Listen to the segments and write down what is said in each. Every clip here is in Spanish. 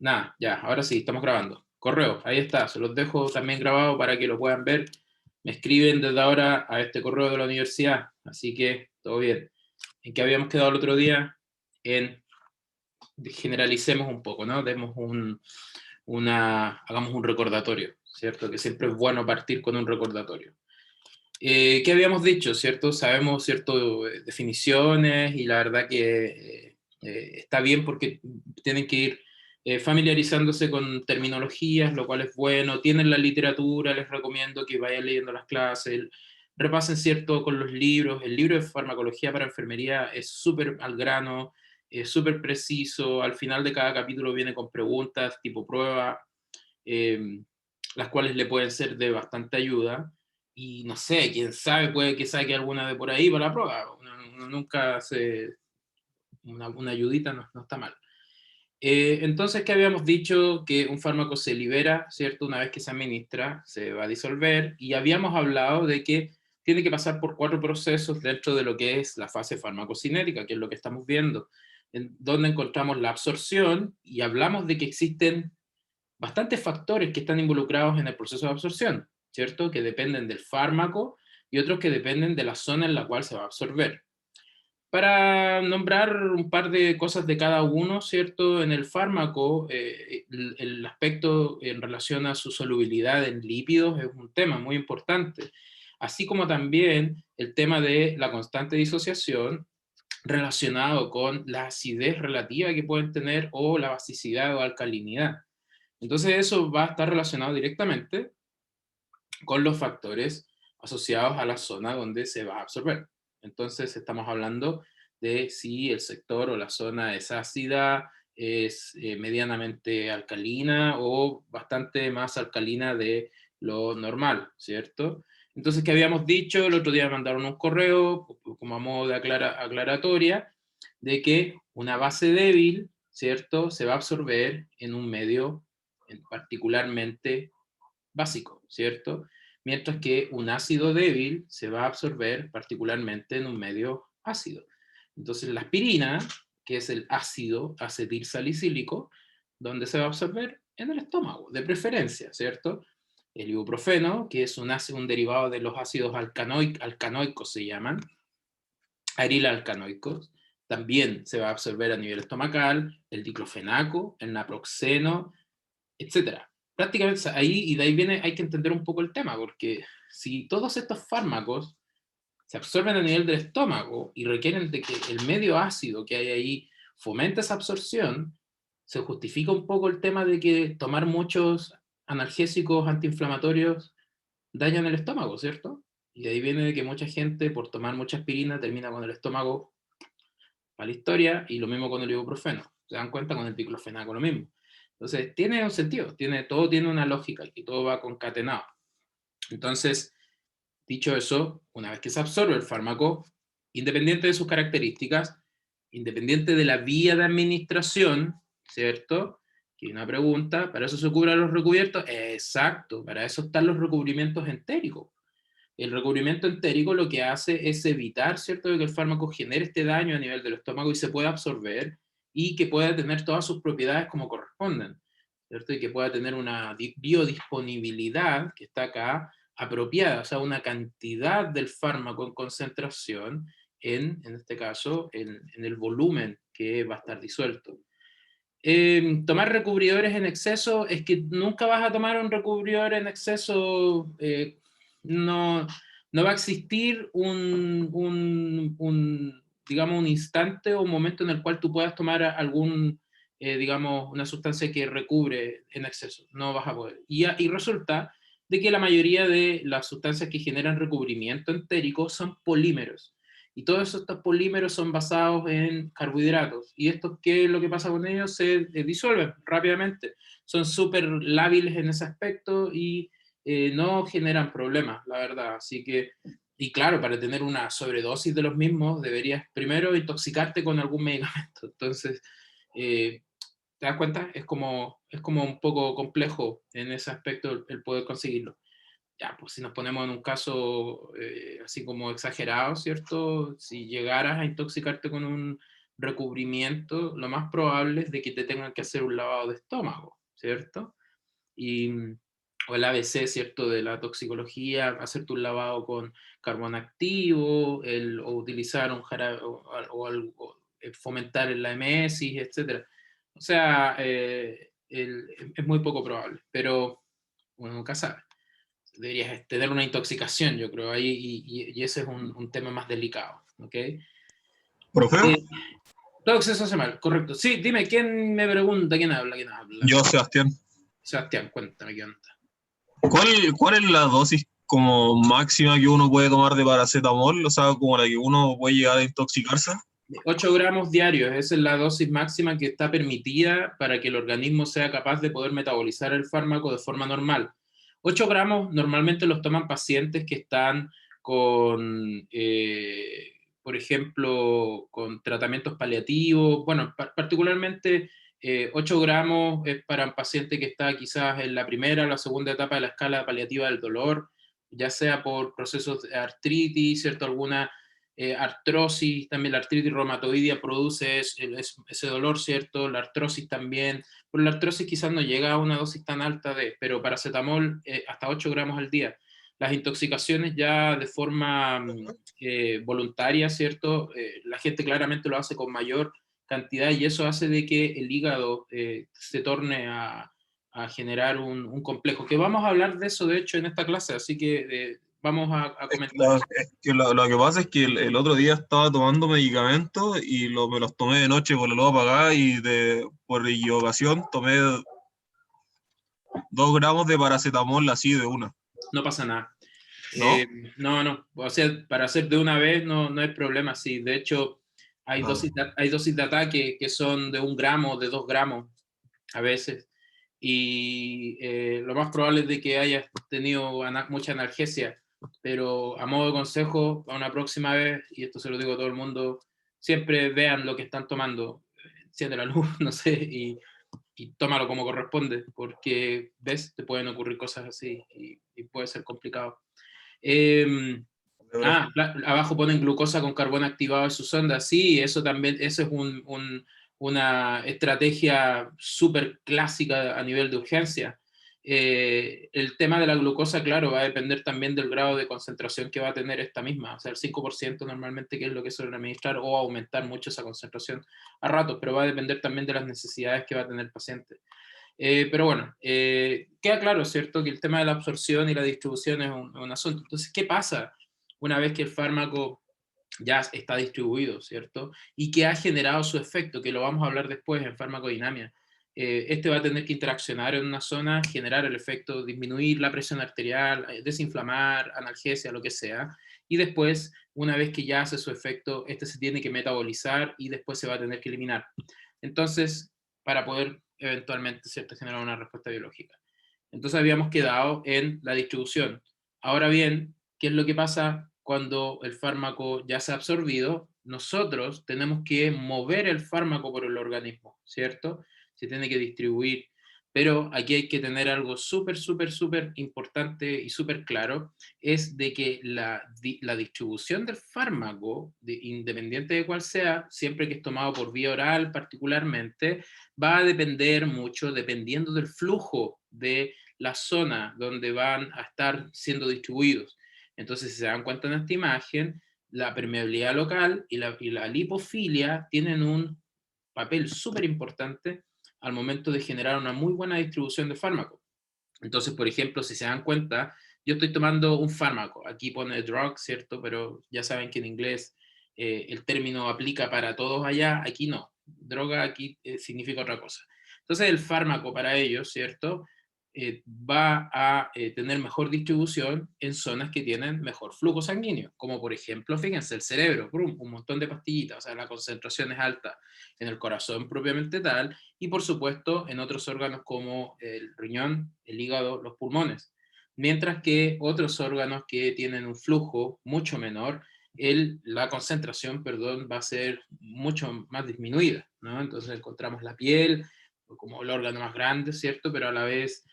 Nada, ya, ahora sí, estamos grabando. Correo, ahí está, se los dejo también grabado para que lo puedan ver. Me escriben desde ahora a este correo de la universidad, así que todo bien. ¿En qué habíamos quedado el otro día? En generalicemos un poco, ¿no? Hagamos un recordatorio, ¿cierto? Que siempre es bueno partir con un recordatorio. ¿Qué habíamos dicho, cierto? Sabemos, cierto, definiciones y la verdad que está bien porque tienen que ir familiarizándose con terminologías, lo cual es bueno. Tienen la literatura, les recomiendo que vayan leyendo las clases, repasen, cierto, con los libros. El libro de farmacología para enfermería es súper al grano, es súper preciso. Al final de cada capítulo viene con preguntas tipo prueba, eh, las cuales le pueden ser de bastante ayuda. Y no sé, quién sabe, puede que saque alguna de por ahí para la prueba. Uno nunca se. Una ayudita no está mal. Entonces, ¿qué habíamos dicho? Que un fármaco se libera, ¿cierto? Una vez que se administra, se va a disolver. Y habíamos hablado de que tiene que pasar por 4 procesos dentro de lo que es la fase farmacocinética, que es lo que estamos viendo, en donde encontramos la absorción y hablamos de que existen bastantes factores que están involucrados en el proceso de absorción, ¿cierto? Que dependen del fármaco y otros que dependen de la zona en la cual se va a absorber. Para nombrar un par de cosas de cada uno, ¿cierto? En el fármaco, el aspecto en relación a su solubilidad en lípidos es un tema muy importante, así como también el tema de la constante disociación relacionado con la acidez relativa que pueden tener o la basicidad o alcalinidad. Entonces eso va a estar relacionado directamente con los factores asociados a la zona donde se va a absorber. Entonces estamos hablando de si el sector o la zona es ácida, es medianamente alcalina o bastante más alcalina de lo normal, ¿cierto? Entonces, ¿qué habíamos dicho? El otro día me mandaron un correo, como a modo de aclaratoria, de que una base débil, ¿cierto?, se va a absorber en un medio particularmente básico, ¿cierto? Mientras que un ácido débil se va a absorber particularmente en un medio ácido. Entonces la aspirina, que es el ácido acetilsalicílico, ¿dónde se va a absorber? En el estómago, de preferencia, ¿cierto? El ibuprofeno, que es un derivado de los ácidos alcanoicos se llaman, arilalcanoicos, también se va a absorber a nivel estomacal, el diclofenaco, el naproxeno, etcétera. Prácticamente ahí, y de ahí viene, hay que entender un poco el tema, porque si todos estos fármacos se absorben a nivel del estómago y requieren de que el medio ácido que hay ahí fomente esa absorción, se justifica un poco el tema de que tomar muchos analgésicos antiinflamatorios dañan el estómago, ¿cierto? Y de ahí viene de que mucha gente, por tomar mucha aspirina, termina con el estómago a la historia, y lo mismo con el ibuprofeno. ¿Se dan cuenta? Con el diclofenaco lo mismo. Entonces, tiene un sentido, todo tiene una lógica y todo va concatenado. Entonces, dicho eso, una vez que se absorbe el fármaco, independiente de sus características, independiente de la vía de administración, ¿cierto? Que hay una pregunta, ¿para eso se cubren los recubiertos? Exacto, para eso están los recubrimientos entéricos. El recubrimiento entérico lo que hace es evitar, ¿cierto?, de que el fármaco genere este daño a nivel del estómago y se pueda absorber y que pueda tener todas sus propiedades como corresponden, ¿cierto? Y que pueda tener una biodisponibilidad que está acá apropiada, o sea, una cantidad del fármaco en concentración en este caso, en el volumen que va a estar disuelto. Tomar recubridores en exceso es que nunca vas a tomar un recubridor en exceso, no, no va a existir digamos, un instante o un momento en el cual tú puedas tomar algún, digamos, una sustancia que recubre en exceso, no vas a poder. Y resulta de que la mayoría de las sustancias que generan recubrimiento entérico son polímeros. Y todos estos polímeros son basados en carbohidratos. ¿Y esto qué es lo que pasa con ellos? Se disuelven rápidamente. Son súper lábiles en ese aspecto y no generan problemas, la verdad. Así que, y claro, para tener una sobredosis de los mismos, deberías primero intoxicarte con algún medicamento. Entonces, eh, ¿te das cuenta? Es como un poco complejo en ese aspecto el poder conseguirlo. Ya, pues si nos ponemos en un caso así como exagerado, ¿cierto? Si llegaras a intoxicarte con un recubrimiento, lo más probable es de que te tengan que hacer un lavado de estómago, ¿cierto? Y, o el ABC, ¿cierto? De la toxicología, hacerte un lavado con carbón activo, o utilizar un jarabe, fomentar la emesis, etc. O sea, es muy poco probable, pero uno nunca sabe. Deberías tener una intoxicación, yo creo, ahí, y ese es un tema más delicado, ¿ok? ¿Profe? Todo exceso hace mal, correcto. Sí, dime, ¿quién me pregunta? ¿Quién habla? ¿Quién habla? Yo, Sebastián. Sebastián, cuéntame qué onda. ¿Cuál es la dosis como máxima que uno puede tomar de paracetamol? O sea, como la que uno puede llegar a intoxicarse. 8 gramos diarios, esa es la dosis máxima que está permitida para que el organismo sea capaz de poder metabolizar el fármaco de forma normal. 8 gramos normalmente los toman pacientes que están con, por ejemplo, con tratamientos paliativos. Bueno, particularmente 8 gramos es para un paciente que está quizás en la primera o la segunda etapa de la escala paliativa del dolor, ya sea por procesos de artritis, ¿cierto? Alguna artrosis, también la artritis reumatoidea produce ese dolor, ¿cierto? La artrosis también, pero la artrosis quizás no llega a una dosis tan alta pero paracetamol hasta 8 gramos al día. Las intoxicaciones ya de forma voluntaria, ¿cierto? La gente claramente lo hace con mayor cantidad y eso hace de que el hígado se torne a generar un complejo, que vamos a hablar de eso de hecho en esta clase, así que vamos a comentar eso. Es que lo que pasa es que el otro día estaba tomando medicamentos y me los tomé de noche con la luz apagada y por equivocación tomé 2 gramos de paracetamol así de una, No pasa nada. ¿no? Eh, no, no, o sea, para hacer de una vez no hay problema, sí. De hecho, Ah, hay dosis de ataque que son de 1 gramo, de 2 gramos a veces. Y lo más probable es de que hayas tenido mucha analgesia, pero a modo de consejo, para una próxima vez, y esto se lo digo a todo el mundo, siempre vean lo que están tomando, enciende la luz, no sé, y tómalo como corresponde, porque, ves, te pueden ocurrir cosas así y puede ser complicado. Eh, Abajo ponen glucosa con carbón activado en sus ondas. Sí, eso también, eso es una estrategia súper clásica a nivel de urgencia. El tema de la glucosa, claro, va a depender también del grado de concentración que va a tener esta misma. O sea, el 5% normalmente, que es lo que suelen administrar, o aumentar mucho esa concentración a ratos, pero va a depender también de las necesidades que va a tener el paciente. Pero bueno, queda claro, ¿cierto?, que el tema de la absorción y la distribución es un asunto. Entonces, ¿qué pasa una vez que el fármaco ya está distribuido, ¿cierto? Y que ha generado su efecto, que lo vamos a hablar después en farmacodinamia. Este va a tener que interaccionar en una zona, generar el efecto, disminuir la presión arterial, desinflamar, analgesia, lo que sea. Y después, una vez que ya hace su efecto, este se tiene que metabolizar y después se va a tener que eliminar. Entonces, para poder eventualmente, ¿cierto?, generar una respuesta biológica. Entonces habíamos quedado en la distribución. Ahora bien, ¿qué es lo que pasa cuando el fármaco ya se ha absorbido? Nosotros tenemos que mover el fármaco por el organismo, ¿cierto? Se tiene que distribuir. Pero aquí hay que tener algo súper, súper, súper importante y súper claro, es de que la distribución del fármaco, independiente de cuál sea, siempre que es tomado por vía oral particularmente, va a depender mucho, dependiendo del flujo de la zona donde van a estar siendo distribuidos. Entonces, si se dan cuenta en esta imagen, la permeabilidad local y la lipofilia tienen un papel súper importante al momento de generar una muy buena distribución de fármaco. Entonces, por ejemplo, si se dan cuenta, yo estoy tomando un fármaco, aquí pone drug, ¿cierto? Pero ya saben que en inglés el término aplica para todos allá, aquí no. Droga aquí significa otra cosa. Entonces, el fármaco para ellos, ¿cierto? Va a tener mejor distribución en zonas que tienen mejor flujo sanguíneo, como por ejemplo, fíjense, el cerebro, un montón de pastillitas, o sea, la concentración es alta en el corazón propiamente tal, y por supuesto en otros órganos como el riñón, el hígado, los pulmones. Mientras que otros órganos que tienen un flujo mucho menor, la concentración, perdón, va a ser mucho más disminuida, ¿no? Entonces encontramos la piel como el órgano más grande, ¿cierto? Pero a la vez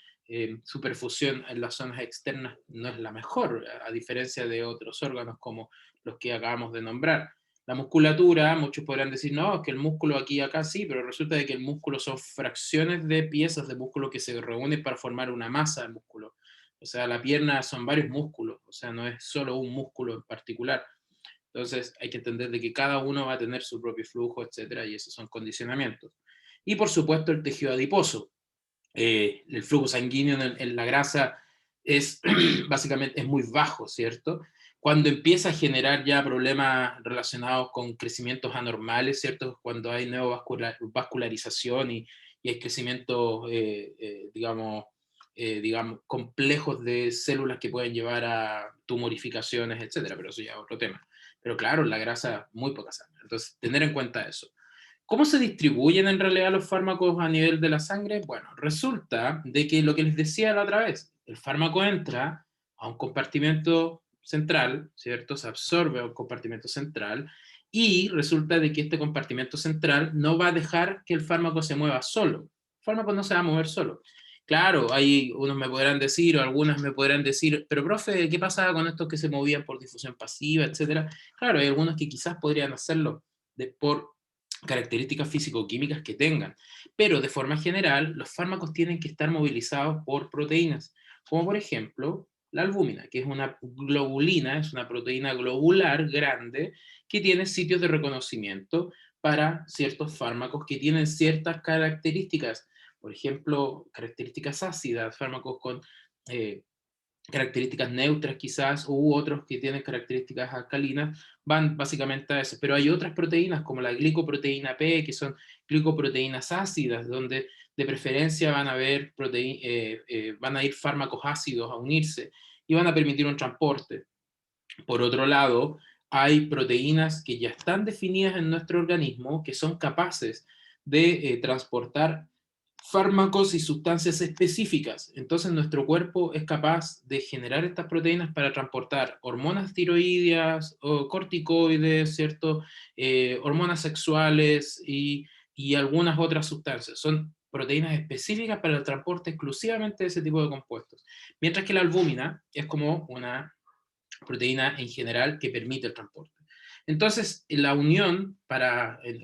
su perfusión en las zonas externas no es la mejor, a diferencia de otros órganos como los que acabamos de nombrar. La musculatura, muchos podrán decir, no, es que el músculo aquí y acá sí, pero resulta de que el músculo son fracciones de piezas de músculo que se reúnen para formar una masa de músculo. O sea, la pierna son varios músculos, o sea, no es solo un músculo en particular. Entonces hay que entender de que cada uno va a tener su propio flujo, etcétera, y esos son condicionamientos. Y por supuesto el tejido adiposo. El flujo sanguíneo en la grasa es básicamente es muy bajo, ¿cierto? Cuando empieza a generar ya problemas relacionados con crecimientos anormales, ¿cierto? Cuando hay vascularización y hay crecimientos, digamos, complejos de células que pueden llevar a tumorificaciones, etcétera, pero eso ya es otro tema. Pero claro, la grasa, muy poca sangre. Entonces, tener en cuenta eso. ¿Cómo se distribuyen en realidad los fármacos a nivel de la sangre? Bueno, resulta de que lo que les decía la otra vez, el fármaco entra a un compartimento central, ¿cierto? Se absorbe a un compartimento central y resulta de que este compartimento central no va a dejar que el fármaco se mueva solo. El fármaco no se va a mover solo. Claro, hay unos me podrán decir, o algunas me podrán decir, pero profe, ¿qué pasaba con estos que se movían por difusión pasiva, etcétera? Claro, hay algunos que quizás podrían hacerlo por características físico-químicas que tengan. Pero de forma general, los fármacos tienen que estar movilizados por proteínas, como por ejemplo la albúmina, que es una globulina, es una proteína globular grande que tiene sitios de reconocimiento para ciertos fármacos que tienen ciertas características, por ejemplo, características ácidas, fármacos con características neutras quizás, u otros que tienen características alcalinas, van básicamente a eso. Pero hay otras proteínas como la glicoproteína P, que son glicoproteínas ácidas, donde de preferencia van a, van a ir fármacos ácidos a unirse y van a permitir un transporte. Por otro lado, hay proteínas que ya están definidas en nuestro organismo que son capaces de transportar fármacos y sustancias específicas. Entonces nuestro cuerpo es capaz de generar estas proteínas para transportar hormonas tiroideas o corticoides, ¿cierto? Hormonas sexuales y algunas otras sustancias. Son proteínas específicas para el transporte exclusivamente de ese tipo de compuestos. Mientras que la albúmina es como una proteína en general que permite el transporte. Entonces, la unión,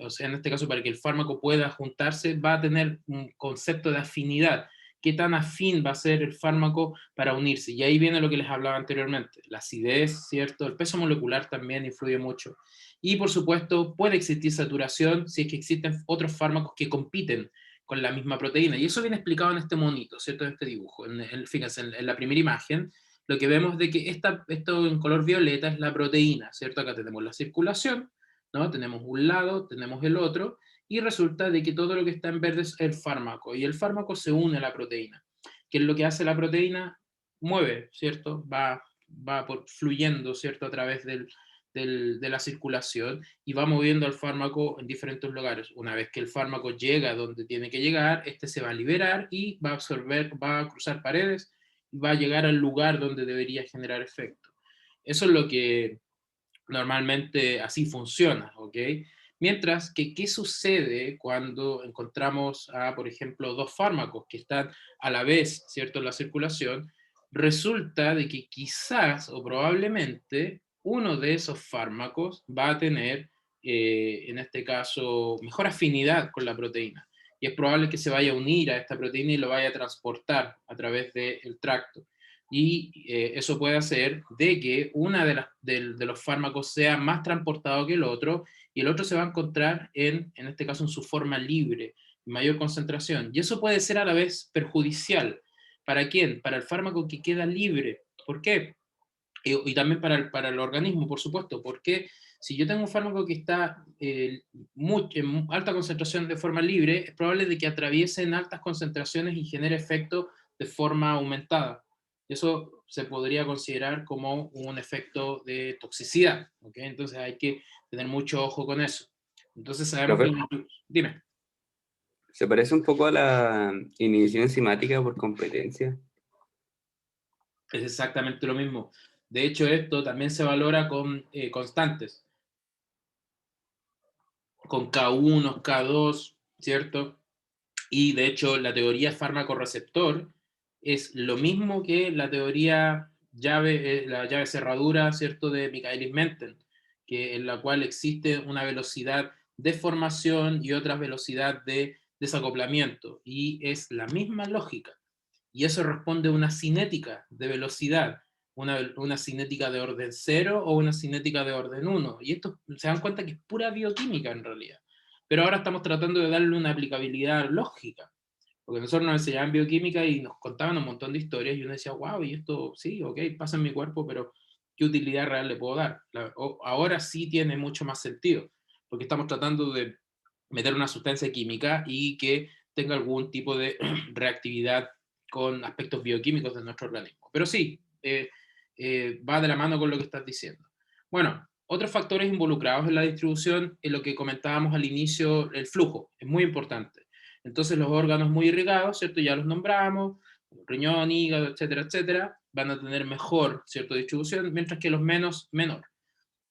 o sea, en este caso, para que el fármaco pueda juntarse, va a tener un concepto de afinidad. ¿Qué tan afín va a ser el fármaco para unirse? Y ahí viene lo que les hablaba anteriormente. La acidez, ¿cierto? El peso molecular también influye mucho. Y, por supuesto, puede existir saturación si es que existen otros fármacos que compiten con la misma proteína. Y eso viene explicado en este monito, ¿cierto? En este dibujo. Fíjense, en la primera imagen, lo que vemos de que esto en color violeta es la proteína, ¿cierto? Acá tenemos la circulación, ¿no? Tenemos un lado, tenemos el otro, y resulta de que todo lo que está en verde es el fármaco, y el fármaco se une a la proteína. ¿Qué es lo que hace la proteína? Mueve, ¿cierto? Va fluyendo, ¿cierto? A través de la circulación y va moviendo al fármaco en diferentes lugares. Una vez que el fármaco llega donde tiene que llegar, este se va a liberar y va a absorber, va a cruzar paredes, va a llegar al lugar donde debería generar efecto. Eso es lo que normalmente así funciona, ¿ok? Mientras que, ¿qué sucede cuando encontramos, por ejemplo, dos fármacos que están a la vez, ¿cierto?, en la circulación? Resulta de que quizás o probablemente uno de esos fármacos va a tener, en este caso, mejor afinidad con la proteína. Y es probable que se vaya a unir a esta proteína y lo vaya a transportar a través del tracto. Y eso puede hacer de que una de los fármacos sea más transportado que el otro y el otro se va a encontrar en este caso en su forma libre, en mayor concentración. Y eso puede ser a la vez perjudicial. ¿Para quién? Para el fármaco que queda libre. ¿Por qué? Y también para el organismo, por supuesto, porque si yo tengo un fármaco que está en alta concentración de forma libre, es probable de que atraviese en altas concentraciones y genere efecto de forma aumentada. Eso se podría considerar como un efecto de toxicidad, ¿ok? Entonces hay que tener mucho ojo con eso. Entonces sabemos Profe, que... Dime. se parece un poco a la inhibición enzimática por competencia. Es exactamente lo mismo. De hecho, esto también se valora con constantes, con K1, K2, ¿cierto? Y de hecho, la teoría fármaco-receptor es lo mismo que la teoría la llave cerradura, ¿cierto?, de Michaelis-Menten, en la cual existe una velocidad de formación y otra velocidad de desacoplamiento, y es la misma lógica. Y eso responde a una cinética de velocidad, una cinética de orden 0 o una cinética de orden 1. Y esto se dan cuenta que es pura bioquímica en realidad. Pero ahora estamos tratando de darle una aplicabilidad lógica. Porque nosotros nos enseñaban bioquímica y nos contaban un montón de historias y uno decía, wow, y esto sí, ok, pasa en mi cuerpo, pero ¿qué utilidad real le puedo dar? Ahora sí tiene mucho más sentido, porque estamos tratando de meter una sustancia química y que tenga algún tipo de reactividad con aspectos bioquímicos de nuestro organismo. Pero sí, va de la mano con lo que estás diciendo. Bueno, otros factores involucrados en la distribución, en lo que comentábamos al inicio, el flujo, es muy importante. Entonces los órganos muy irrigados, ¿cierto? Ya los nombramos, riñón, hígado, etcétera, etcétera, van a tener mejor, ¿cierto? Distribución, mientras que los menos, menor.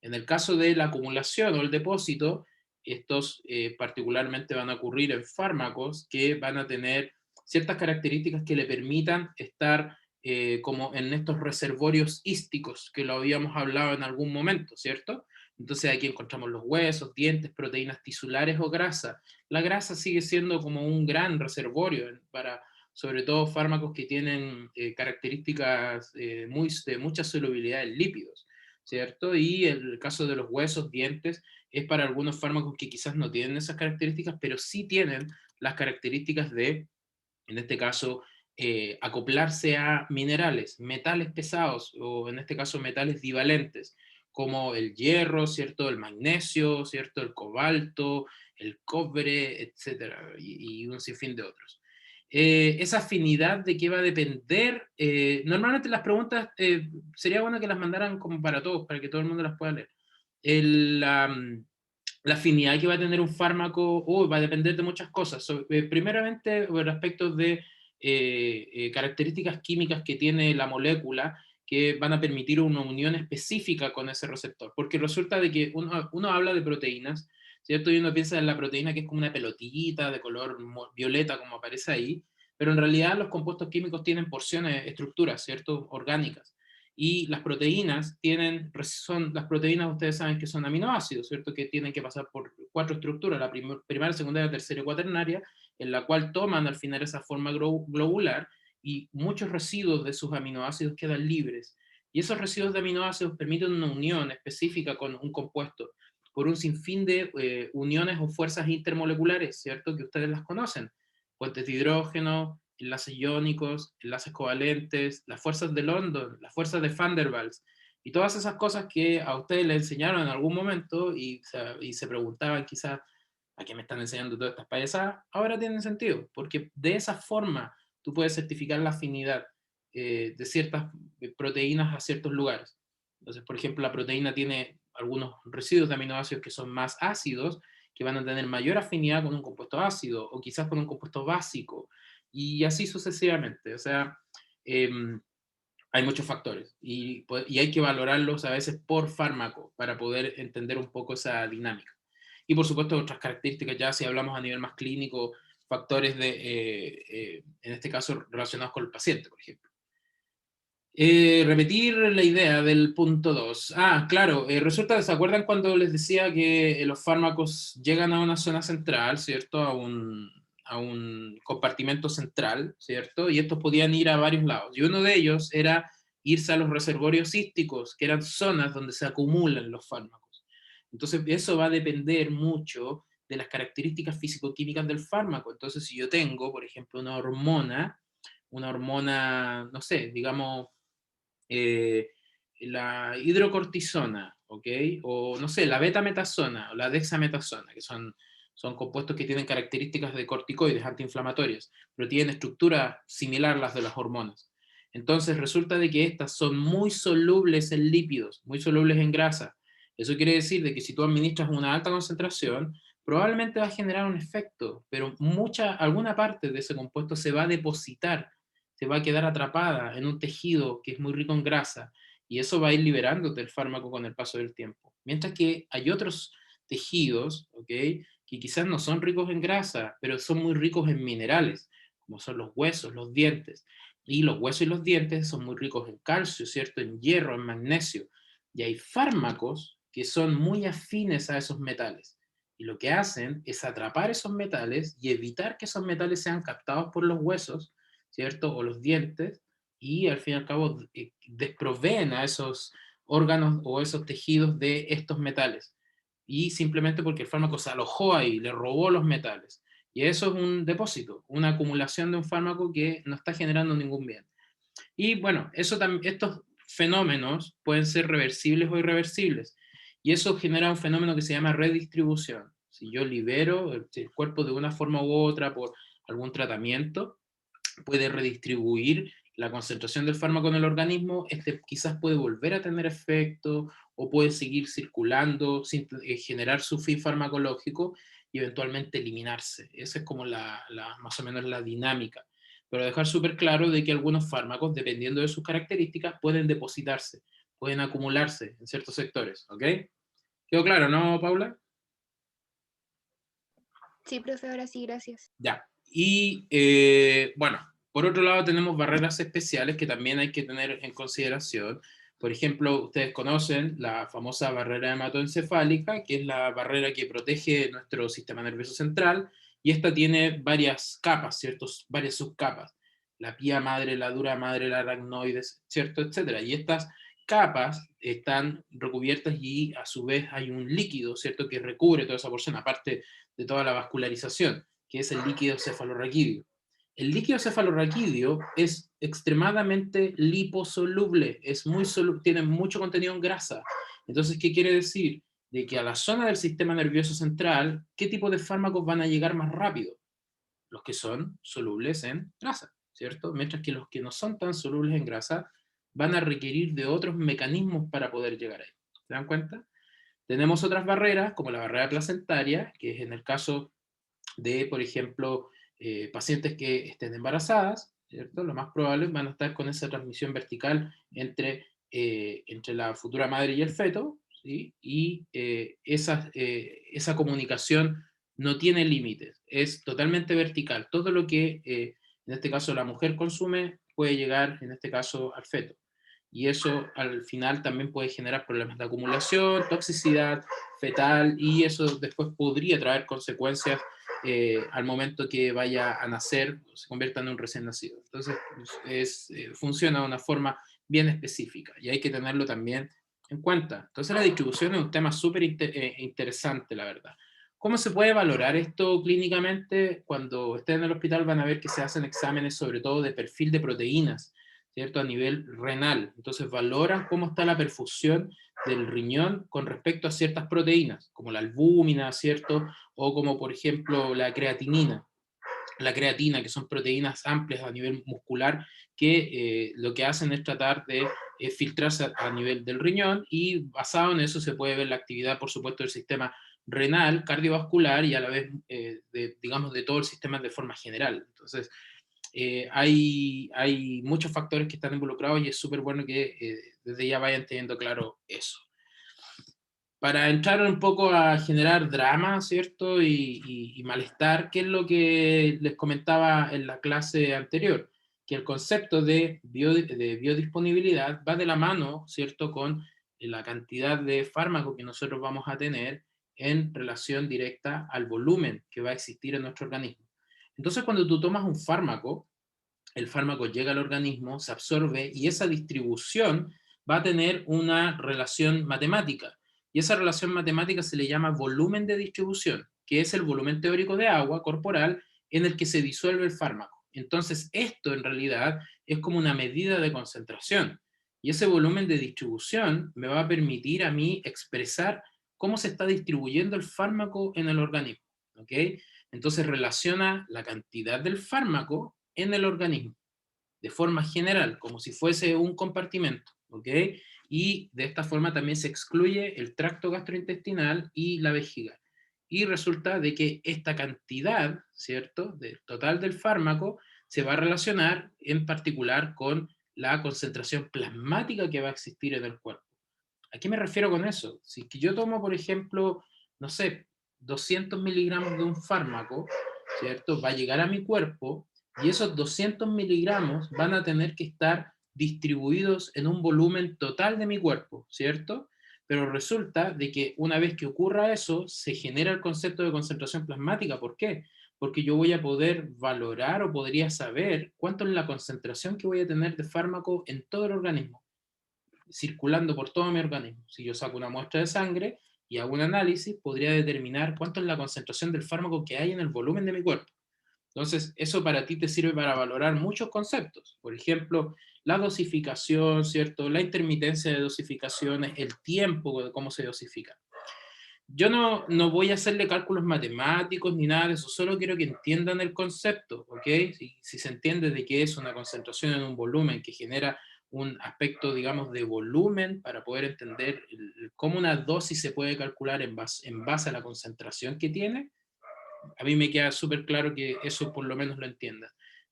En el caso de la acumulación o el depósito, estos particularmente van a ocurrir en fármacos que van a tener ciertas características que le permitan estar como en estos reservorios hísticos, que lo habíamos hablado en algún momento, ¿cierto? Entonces aquí encontramos los huesos, dientes, proteínas tisulares o grasa. La grasa sigue siendo como un gran reservorio para, sobre todo, fármacos que tienen características de mucha solubilidad en lípidos, ¿cierto? Y el caso de los huesos, dientes, es para algunos fármacos que quizás no tienen esas características, pero sí tienen las características de, en este caso, acoplarse a minerales, metales pesados, o en este caso metales divalentes, como el hierro, ¿cierto? El magnesio, ¿cierto? El cobalto, el cobre, etcétera, y un sinfín de otros. Esa afinidad de qué va a depender, normalmente las preguntas sería bueno que las mandaran como para todos, para que todo el mundo las pueda leer. La afinidad que va a tener un fármaco va a depender de muchas cosas. Primeramente, respecto de características químicas que tiene la molécula que van a permitir una unión específica con ese receptor. Porque resulta de que uno habla de proteínas, ¿cierto? Y uno piensa en la proteína que es como una pelotita de color violeta, como aparece ahí, pero en realidad los compuestos químicos tienen porciones, estructuras, ¿cierto? Orgánicas. Y las proteínas las proteínas ustedes saben que son aminoácidos, ¿cierto? Que tienen que pasar por 4 estructuras, la primera, secundaria, tercera y cuaternaria, en la cual toman al final esa forma globular y muchos residuos de sus aminoácidos quedan libres. Y esos residuos de aminoácidos permiten una unión específica con un compuesto por un sinfín de uniones o fuerzas intermoleculares, ¿cierto? Que ustedes las conocen. Puentes de hidrógeno, enlaces iónicos, enlaces covalentes, las fuerzas de London, las fuerzas de Van der Waals, y todas esas cosas que a ustedes les enseñaron en algún momento y se preguntaban quizás, ¿a qué me están enseñando todas estas payasadas? Ahora tienen sentido, porque de esa forma tú puedes certificar la afinidad de ciertas proteínas a ciertos lugares. Entonces, por ejemplo, la proteína tiene algunos residuos de aminoácidos que son más ácidos, que van a tener mayor afinidad con un compuesto ácido, o quizás con un compuesto básico, y así sucesivamente. O sea, hay muchos factores, y hay que valorarlos a veces por fármaco para poder entender un poco esa dinámica. Y por supuesto otras características, ya si hablamos a nivel más clínico, factores en este caso relacionados con el paciente, por ejemplo. Repetir la idea del punto 2. Claro, resulta, ¿se acuerdan cuando les decía que los fármacos llegan a una zona central, ¿cierto? A un compartimento central, ¿cierto? Y estos podían ir a varios lados. Y uno de ellos era irse a los reservorios císticos, que eran zonas donde se acumulan los fármacos. Entonces, eso va a depender mucho de las características físico-químicas del fármaco. Entonces, si yo tengo, por ejemplo, una hormona, no sé, digamos, la hidrocortisona, ¿ok? O no sé, la betametasona o la dexametasona, que son compuestos que tienen características de corticoides antiinflamatorios, pero tienen estructura similar a las de las hormonas. Entonces resulta de que estas son muy solubles en lípidos, muy solubles en grasa. Eso quiere decir de que si tú administras una alta concentración, probablemente va a generar un efecto, pero alguna parte de ese compuesto se va a depositar, se va a quedar atrapada en un tejido que es muy rico en grasa, y eso va a ir liberándote el fármaco con el paso del tiempo. Mientras que hay otros tejidos, ¿ok?, que quizás no son ricos en grasa, pero son muy ricos en minerales, como son los huesos, los dientes. Y los huesos y los dientes son muy ricos en calcio, ¿cierto?, en hierro, en magnesio. Y hay fármacos que son muy afines a esos metales. Y lo que hacen es atrapar esos metales y evitar que esos metales sean captados por los huesos, ¿cierto? O los dientes, y al fin y al cabo desproveen a esos órganos o esos tejidos de estos metales. Y simplemente porque el fármaco se alojó ahí, le robó los metales. Y eso es un depósito, una acumulación de un fármaco que no está generando ningún bien. Y bueno, estos fenómenos pueden ser reversibles o irreversibles. Y eso genera un fenómeno que se llama redistribución. Si yo libero el cuerpo de una forma u otra por algún tratamiento, puede redistribuir la concentración del fármaco en el organismo, quizás puede volver a tener efecto o puede seguir circulando sin generar su fin farmacológico y eventualmente eliminarse. Esa es como más o menos la dinámica. Pero dejar súper claro de que algunos fármacos, dependiendo de sus características, pueden depositarse, pueden acumularse en ciertos sectores. ¿Ok? ¿Quedó claro, no, Paula? Sí, profe, ahora sí, gracias. Ya. Y bueno, por otro lado tenemos barreras especiales que también hay que tener en consideración. Por ejemplo, ustedes conocen la famosa barrera hematoencefálica, que es la barrera que protege nuestro sistema nervioso central, y esta tiene varias capas, ¿cierto? Varias subcapas. La pía madre, la dura madre, la aracnoides, ¿cierto? Etcétera. Y estas capas están recubiertas y a su vez hay un líquido, ¿cierto? Que recubre toda esa porción, aparte de toda la vascularización, que es el líquido cefalorraquídeo. El líquido cefalorraquídeo es extremadamente liposoluble, tiene mucho contenido en grasa. Entonces, ¿qué quiere decir? De que a la zona del sistema nervioso central, ¿qué tipo de fármacos van a llegar más rápido? Los que son solubles en grasa, ¿cierto? Mientras que los que no son tan solubles en grasa van a requerir de otros mecanismos para poder llegar ahí. ¿Se dan cuenta? Tenemos otras barreras, como la barrera placentaria, que es en el caso de, por ejemplo, pacientes que estén embarazadas, ¿cierto? Lo más probable van a estar con esa transmisión vertical entre la futura madre y el feto, ¿sí? Y esa comunicación no tiene límites, es totalmente vertical. Todo lo que, en este caso, la mujer consume puede llegar, en este caso, al feto. Y eso al final también puede generar problemas de acumulación, toxicidad fetal, y eso después podría traer consecuencias al momento que vaya a nacer, se convierta en un recién nacido. Entonces, funciona de una forma bien específica y hay que tenerlo también en cuenta. Entonces, la distribución es un tema súper interesante, la verdad. ¿Cómo se puede valorar esto clínicamente? Cuando estén en el hospital van a ver que se hacen exámenes sobre todo de perfil de proteínas, ¿cierto? A nivel renal. Entonces valoran cómo está la perfusión del riñón con respecto a ciertas proteínas, como la albúmina, ¿cierto? O como por ejemplo la creatinina. La creatina, que son proteínas amplias a nivel muscular, que lo que hacen es tratar de filtrarse a nivel del riñón, y basado en eso se puede ver la actividad, por supuesto, del sistema renal, cardiovascular y a la vez, digamos, de todo el sistema de forma general. Entonces, hay muchos factores que están involucrados y es súper bueno que desde ya vayan teniendo claro eso. Para entrar un poco a generar drama, ¿cierto? Y malestar, ¿qué es lo que les comentaba en la clase anterior? Que el concepto de biodisponibilidad va de la mano, ¿cierto? Con la cantidad de fármaco que nosotros vamos a tener en relación directa al volumen que va a existir en nuestro organismo. Entonces, cuando tú tomas un fármaco, el fármaco llega al organismo, se absorbe y esa distribución va a tener una relación matemática. Y esa relación matemática se le llama volumen de distribución, que es el volumen teórico de agua corporal en el que se disuelve el fármaco. Entonces, esto en realidad es como una medida de concentración. Y ese volumen de distribución me va a permitir a mí expresar cómo se está distribuyendo el fármaco en el organismo. ¿Ok? Entonces relaciona la cantidad del fármaco en el organismo, de forma general, como si fuese un compartimento, ¿ok? Y de esta forma también se excluye el tracto gastrointestinal y la vejiga. Y resulta de que esta cantidad, ¿cierto?, del total del fármaco, se va a relacionar en particular con la concentración plasmática que va a existir en el cuerpo. ¿A qué me refiero con eso? Si yo tomo, por ejemplo, no sé, 200 miligramos de un fármaco, ¿cierto? Va a llegar a mi cuerpo y esos 200 miligramos van a tener que estar distribuidos en un volumen total de mi cuerpo, ¿cierto? pero resulta de que una vez que ocurra eso, se genera el concepto de concentración plasmática. ¿Por qué? Porque yo voy a poder valorar o podría saber cuánto es la concentración que voy a tener de fármaco en todo el organismo, circulando por todo mi organismo. Si yo saco una muestra de sangre y hago un análisis, podría determinar cuánto es la concentración del fármaco que hay en el volumen de mi cuerpo. Entonces, eso para ti te sirve para valorar muchos conceptos. Por ejemplo, la dosificación, ¿cierto? La intermitencia de dosificaciones, el tiempo de cómo se dosifica. Yo no voy a hacerle cálculos matemáticos ni nada de eso, solo quiero que entiendan el concepto, ¿ok? Si se entiende de que es una concentración en un volumen que genera un aspecto, digamos, de volumen para poder entender cómo una dosis se puede calcular en base a la concentración que tiene, a mí me queda súper claro que eso por lo menos lo entiendan.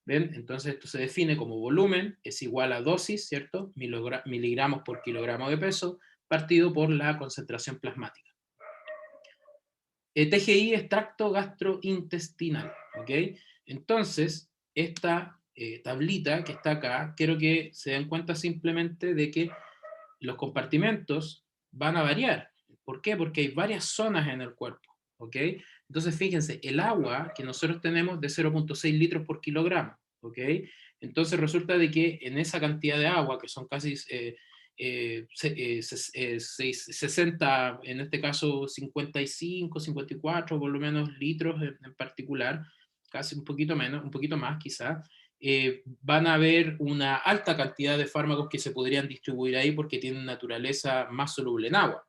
¿Ven? Entonces esto se define como volumen, es igual a dosis, ¿cierto? Miligramos por kilogramo de peso, partido por la concentración plasmática. TGI es tracto gastrointestinal, ¿ok? Entonces, esta tablita que está acá, quiero que se den cuenta simplemente de que los compartimentos van a variar. ¿Por qué? Porque hay varias zonas en el cuerpo, ¿ok? Entonces, fíjense, el agua que nosotros tenemos de 0,6 litros por kilogramo, ¿ok? Entonces resulta de que en esa cantidad de agua, que son casi 60, en este caso 55, 54 por lo menos litros en particular, casi un poquito menos, un poquito más quizás, van a haber una alta cantidad de fármacos que se podrían distribuir ahí porque tienen naturaleza más soluble en agua.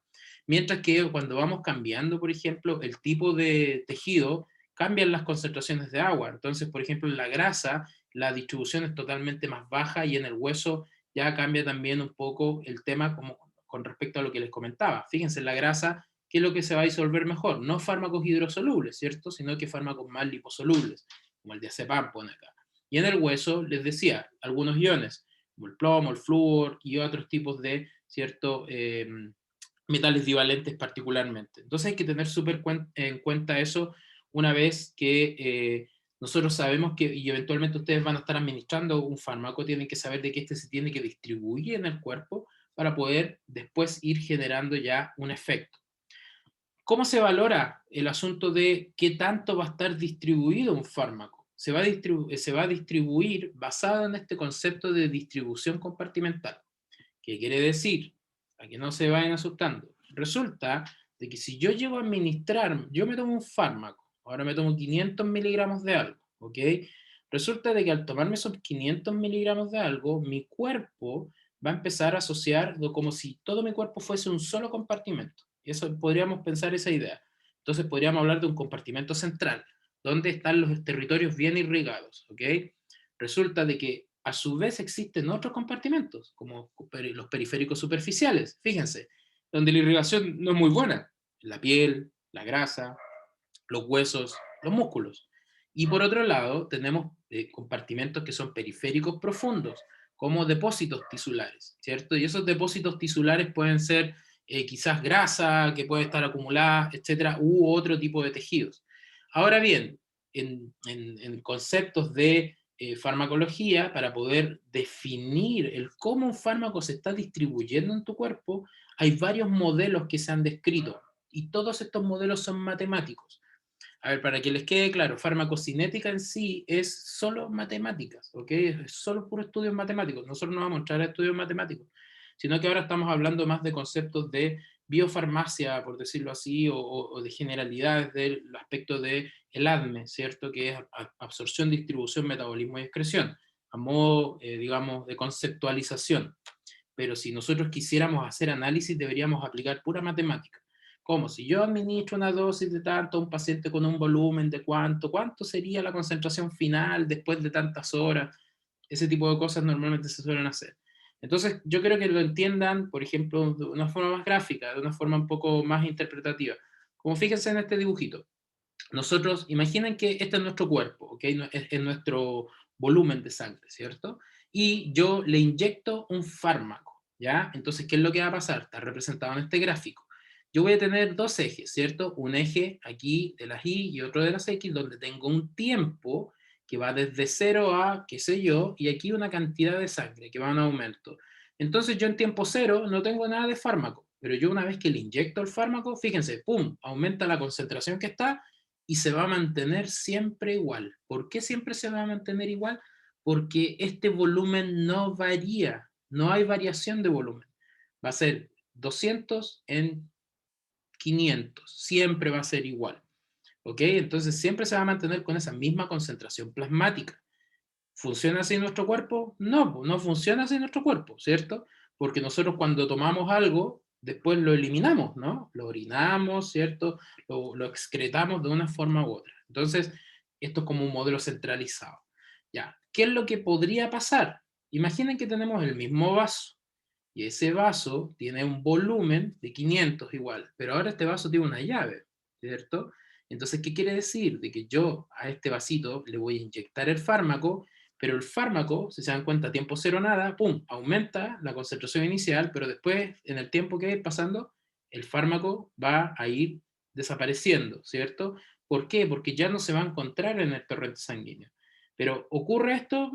Mientras que cuando vamos cambiando, por ejemplo, el tipo de tejido, cambian las concentraciones de agua. Entonces, por ejemplo, en la grasa, la distribución es totalmente más baja y en el hueso ya cambia también un poco el tema como con respecto a lo que les comentaba. Fíjense, en la grasa, ¿qué es lo que se va a disolver mejor? No fármacos hidrosolubles, ¿cierto? Sino que fármacos más liposolubles, como el diazepam, pone acá. Y en el hueso, les decía, algunos iones, como el plomo, el flúor y otros tipos de, ¿cierto?, metales divalentes particularmente. Entonces hay que tener súper en cuenta eso una vez que nosotros sabemos que, y eventualmente ustedes van a estar administrando un fármaco, tienen que saber de que este se tiene que distribuir en el cuerpo para poder después ir generando ya un efecto. ¿Cómo se valora el asunto de qué tanto va a estar distribuido un fármaco? Se va a distribuir basado en este concepto de distribución compartimental. ¿Qué quiere decir? Para que no se vayan asustando. Resulta de que si yo llego a administrar, yo me tomo un fármaco, ahora me tomo 500 miligramos de algo, ¿ok? Resulta de que al tomarme esos 500 miligramos de algo, mi cuerpo va a empezar a asociar como si todo mi cuerpo fuese un solo compartimento. Eso podríamos pensar esa idea. Entonces podríamos hablar de un compartimento central, donde están los territorios bien irrigados, ¿ok? Resulta de que a su vez existen otros compartimentos, como los periféricos superficiales, fíjense, donde la irrigación no es muy buena. La piel, la grasa, los huesos, los músculos. Y por otro lado, tenemos compartimentos que son periféricos profundos, como depósitos tisulares, ¿cierto? Y esos depósitos tisulares pueden ser quizás grasa que puede estar acumulada, etcétera, u otro tipo de tejidos. Ahora bien, en conceptos de farmacología, para poder definir el cómo un fármaco se está distribuyendo en tu cuerpo, hay varios modelos que se han descrito, y todos estos modelos son matemáticos. A ver, para que les quede claro, farmacocinética en sí es solo matemáticas, ¿ok? Es solo puro estudios matemáticos. Nosotros no vamos a entrar a estudios matemáticos, sino que ahora estamos hablando más de conceptos de biofarmacia, por decirlo así, o de generalidades del aspecto del ADME, ¿cierto? Que es absorción, distribución, metabolismo y excreción, a modo, digamos, de conceptualización. Pero si nosotros quisiéramos hacer análisis, deberíamos aplicar pura matemática. ¿Cómo? Si yo administro una dosis de tanto a un paciente con un volumen de cuánto sería la concentración final después de tantas horas, ese tipo de cosas normalmente se suelen hacer. Entonces, yo creo que lo entiendan, por ejemplo, de una forma más gráfica, de una forma un poco más interpretativa. Como fíjense en este dibujito. Nosotros, imaginen que este es nuestro cuerpo, ¿ok? Es nuestro volumen de sangre, ¿cierto? Y yo le inyecto un fármaco, ¿ya? Entonces, ¿qué es lo que va a pasar? Está representado en este gráfico. Yo voy a tener dos ejes, ¿cierto? Un eje aquí de las Y y otro de las X, donde tengo un tiempo que va desde 0 a, qué sé yo, y aquí una cantidad de sangre que va en aumento. Entonces yo en tiempo 0 no tengo nada de fármaco, pero yo una vez que le inyecto el fármaco, fíjense, ¡pum!, aumenta la concentración que está y se va a mantener siempre igual. ¿Por qué siempre se va a mantener igual? Porque este volumen no varía, no hay variación de volumen. Va a ser 200 en 500, siempre va a ser igual. ¿Ok? Entonces siempre se va a mantener con esa misma concentración plasmática. ¿Funciona así nuestro cuerpo? No, no funciona así nuestro cuerpo, ¿cierto? Porque nosotros cuando tomamos algo, después lo eliminamos, ¿no? Lo orinamos, ¿cierto? Lo excretamos de una forma u otra. Entonces, esto es como un modelo centralizado. Ya, ¿qué es lo que podría pasar? Imaginen que tenemos el mismo vaso, y ese vaso tiene un volumen de 500 igual, pero ahora este vaso tiene una llave, ¿cierto? Entonces, ¿qué quiere decir? De que yo a este vasito le voy a inyectar el fármaco, pero el fármaco, si se dan cuenta, a tiempo cero nada, pum, aumenta la concentración inicial, pero después, en el tiempo que va pasando, el fármaco va a ir desapareciendo, ¿cierto? ¿Por qué? Porque ya no se va a encontrar en el torrente sanguíneo. Pero ocurre esto,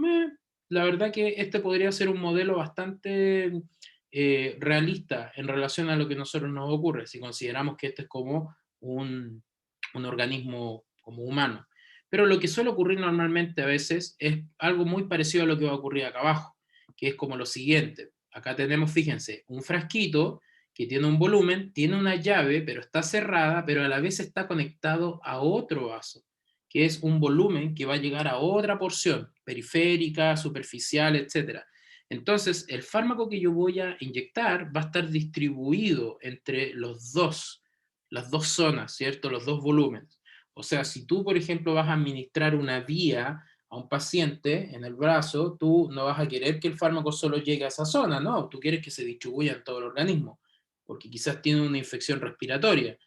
la verdad que este podría ser un modelo bastante realista en relación a lo que a nosotros nos ocurre, si consideramos que este es como un organismo como humano. Pero lo que suele ocurrir normalmente a veces es algo muy parecido a lo que va a ocurrir acá abajo, que es como lo siguiente. Acá tenemos, fíjense, un frasquito que tiene un volumen, tiene una llave, pero está cerrada, pero a la vez está conectado a otro vaso, que es un volumen que va a llegar a otra porción, periférica, superficial, etc. Entonces, el fármaco que yo voy a inyectar va a estar distribuido entre las dos zonas, ¿cierto? Los dos volúmenes. O sea, si tú, por ejemplo, vas a administrar una vía a un paciente en el brazo, tú no vas a querer que el fármaco solo llegue a esa zona, no, tú quieres que se distribuya en todo el organismo, porque quizás tiene una infección respiratoria,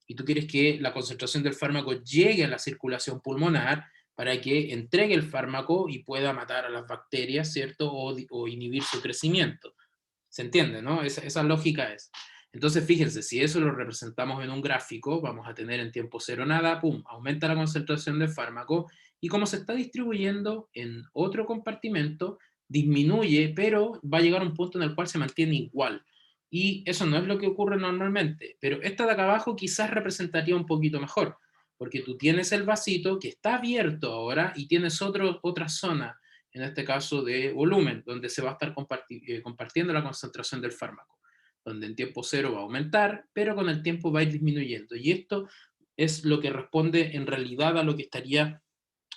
y tú quieres que la concentración del fármaco llegue a la circulación pulmonar para que entregue el fármaco y pueda matar a las bacterias, ¿cierto? O inhibir su crecimiento. ¿Se entiende, no? Esa lógica es. Entonces, fíjense, si eso lo representamos en un gráfico, vamos a tener en tiempo cero nada, pum, aumenta la concentración del fármaco, y como se está distribuyendo en otro compartimento, disminuye, pero va a llegar a un punto en el cual se mantiene igual. Y eso no es lo que ocurre normalmente, pero esta de acá abajo quizás representaría un poquito mejor, porque tú tienes el vasito que está abierto ahora y tienes otra zona, en este caso de volumen, donde se va a estar compartiendo la concentración del fármaco, donde en tiempo cero va a aumentar, pero con el tiempo va a ir disminuyendo. Y esto es lo que responde en realidad a lo que estaría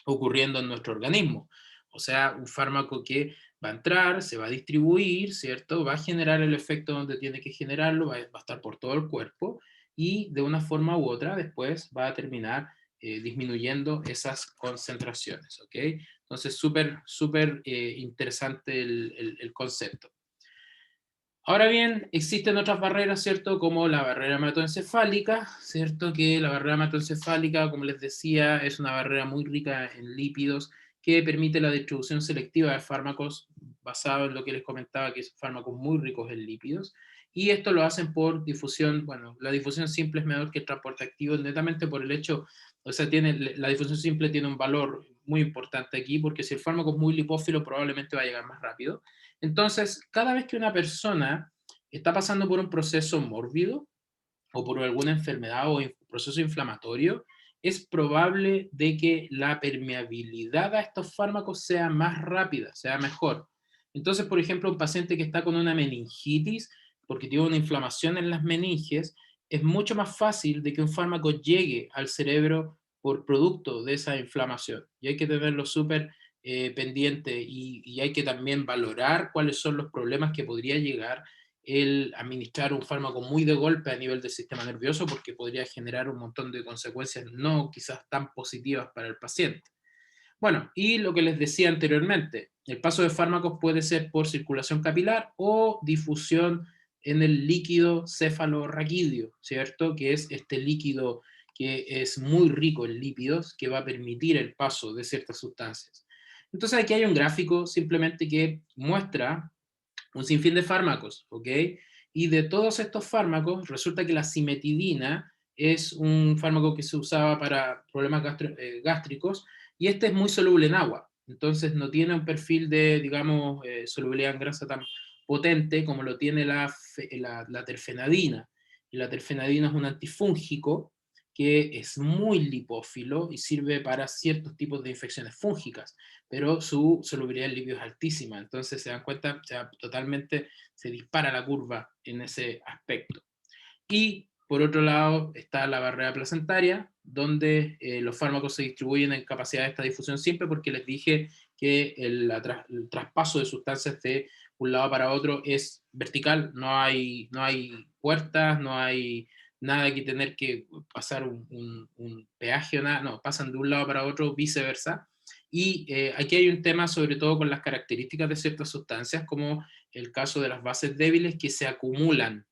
ocurriendo en nuestro organismo. O sea, un fármaco que va a entrar, se va a distribuir, ¿cierto? Va a generar el efecto donde tiene que generarlo, va a estar por todo el cuerpo, y de una forma u otra después va a terminar disminuyendo esas concentraciones, ¿ok? Entonces, súper interesante el concepto. Ahora bien, existen otras barreras, ¿cierto? Como la barrera hematoencefálica, ¿cierto? Que la barrera hematoencefálica, como les decía, es una barrera muy rica en lípidos que permite la distribución selectiva de fármacos basado en lo que les comentaba, que son fármacos muy ricos en lípidos. Y esto lo hacen por difusión, bueno, la difusión simple es menor que el transporte activo, netamente por el hecho, o sea, la difusión simple tiene un valor muy importante aquí, porque si el fármaco es muy lipófilo, probablemente va a llegar más rápido. Entonces, cada vez que una persona está pasando por un proceso mórbido o por alguna enfermedad o proceso inflamatorio, es probable de que la permeabilidad a estos fármacos sea más rápida, sea mejor. Entonces, por ejemplo, un paciente que está con una meningitis, porque tiene una inflamación en las meninges, es mucho más fácil de que un fármaco llegue al cerebro por producto de esa inflamación. Y hay que tenerlo súper pendiente, y hay que también valorar cuáles son los problemas que podría llegar el administrar un fármaco muy de golpe a nivel del sistema nervioso, porque podría generar un montón de consecuencias no quizás tan positivas para el paciente. Bueno, y lo que les decía anteriormente, el paso de fármacos puede ser por circulación capilar o difusión en el líquido cefalorraquídeo, ¿cierto? Que es este líquido que es muy rico en lípidos, que va a permitir el paso de ciertas sustancias. Entonces aquí hay un gráfico simplemente que muestra un sinfín de fármacos, ¿ok? Y de todos estos fármacos, resulta que la cimetidina es un fármaco que se usaba para problemas gástricos, y este es muy soluble en agua, entonces no tiene un perfil de, digamos, solubilidad en grasa tan potente como lo tiene la terfenadina. Y la terfenadina es un antifúngico que es muy lipófilo y sirve para ciertos tipos de infecciones fúngicas, pero su solubilidad en lípido es altísima, entonces se dan cuenta, totalmente se dispara la curva en ese aspecto. Y por otro lado está la barrera placentaria, donde los fármacos se distribuyen en capacidad de esta difusión simple, porque les dije que el traspaso de sustancias de un lado para otro es vertical, no hay puertas, no hay nada que tener que pasar un peaje o nada, no, pasan de un lado para otro, viceversa. Y aquí hay un tema sobre todo con las características de ciertas sustancias, como el caso de las bases débiles que se acumulan,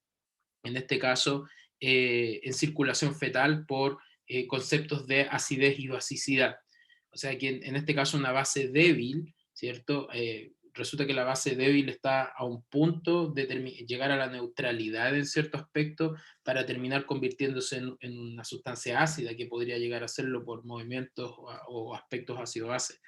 en este caso, en circulación fetal por conceptos de acidez y basicidad. O sea que en este caso una base débil, ¿cierto? Resulta que la base débil está a un punto de llegar a la neutralidad en cierto aspecto para terminar convirtiéndose en una sustancia ácida que podría llegar a serlo por movimientos o aspectos ácido-base.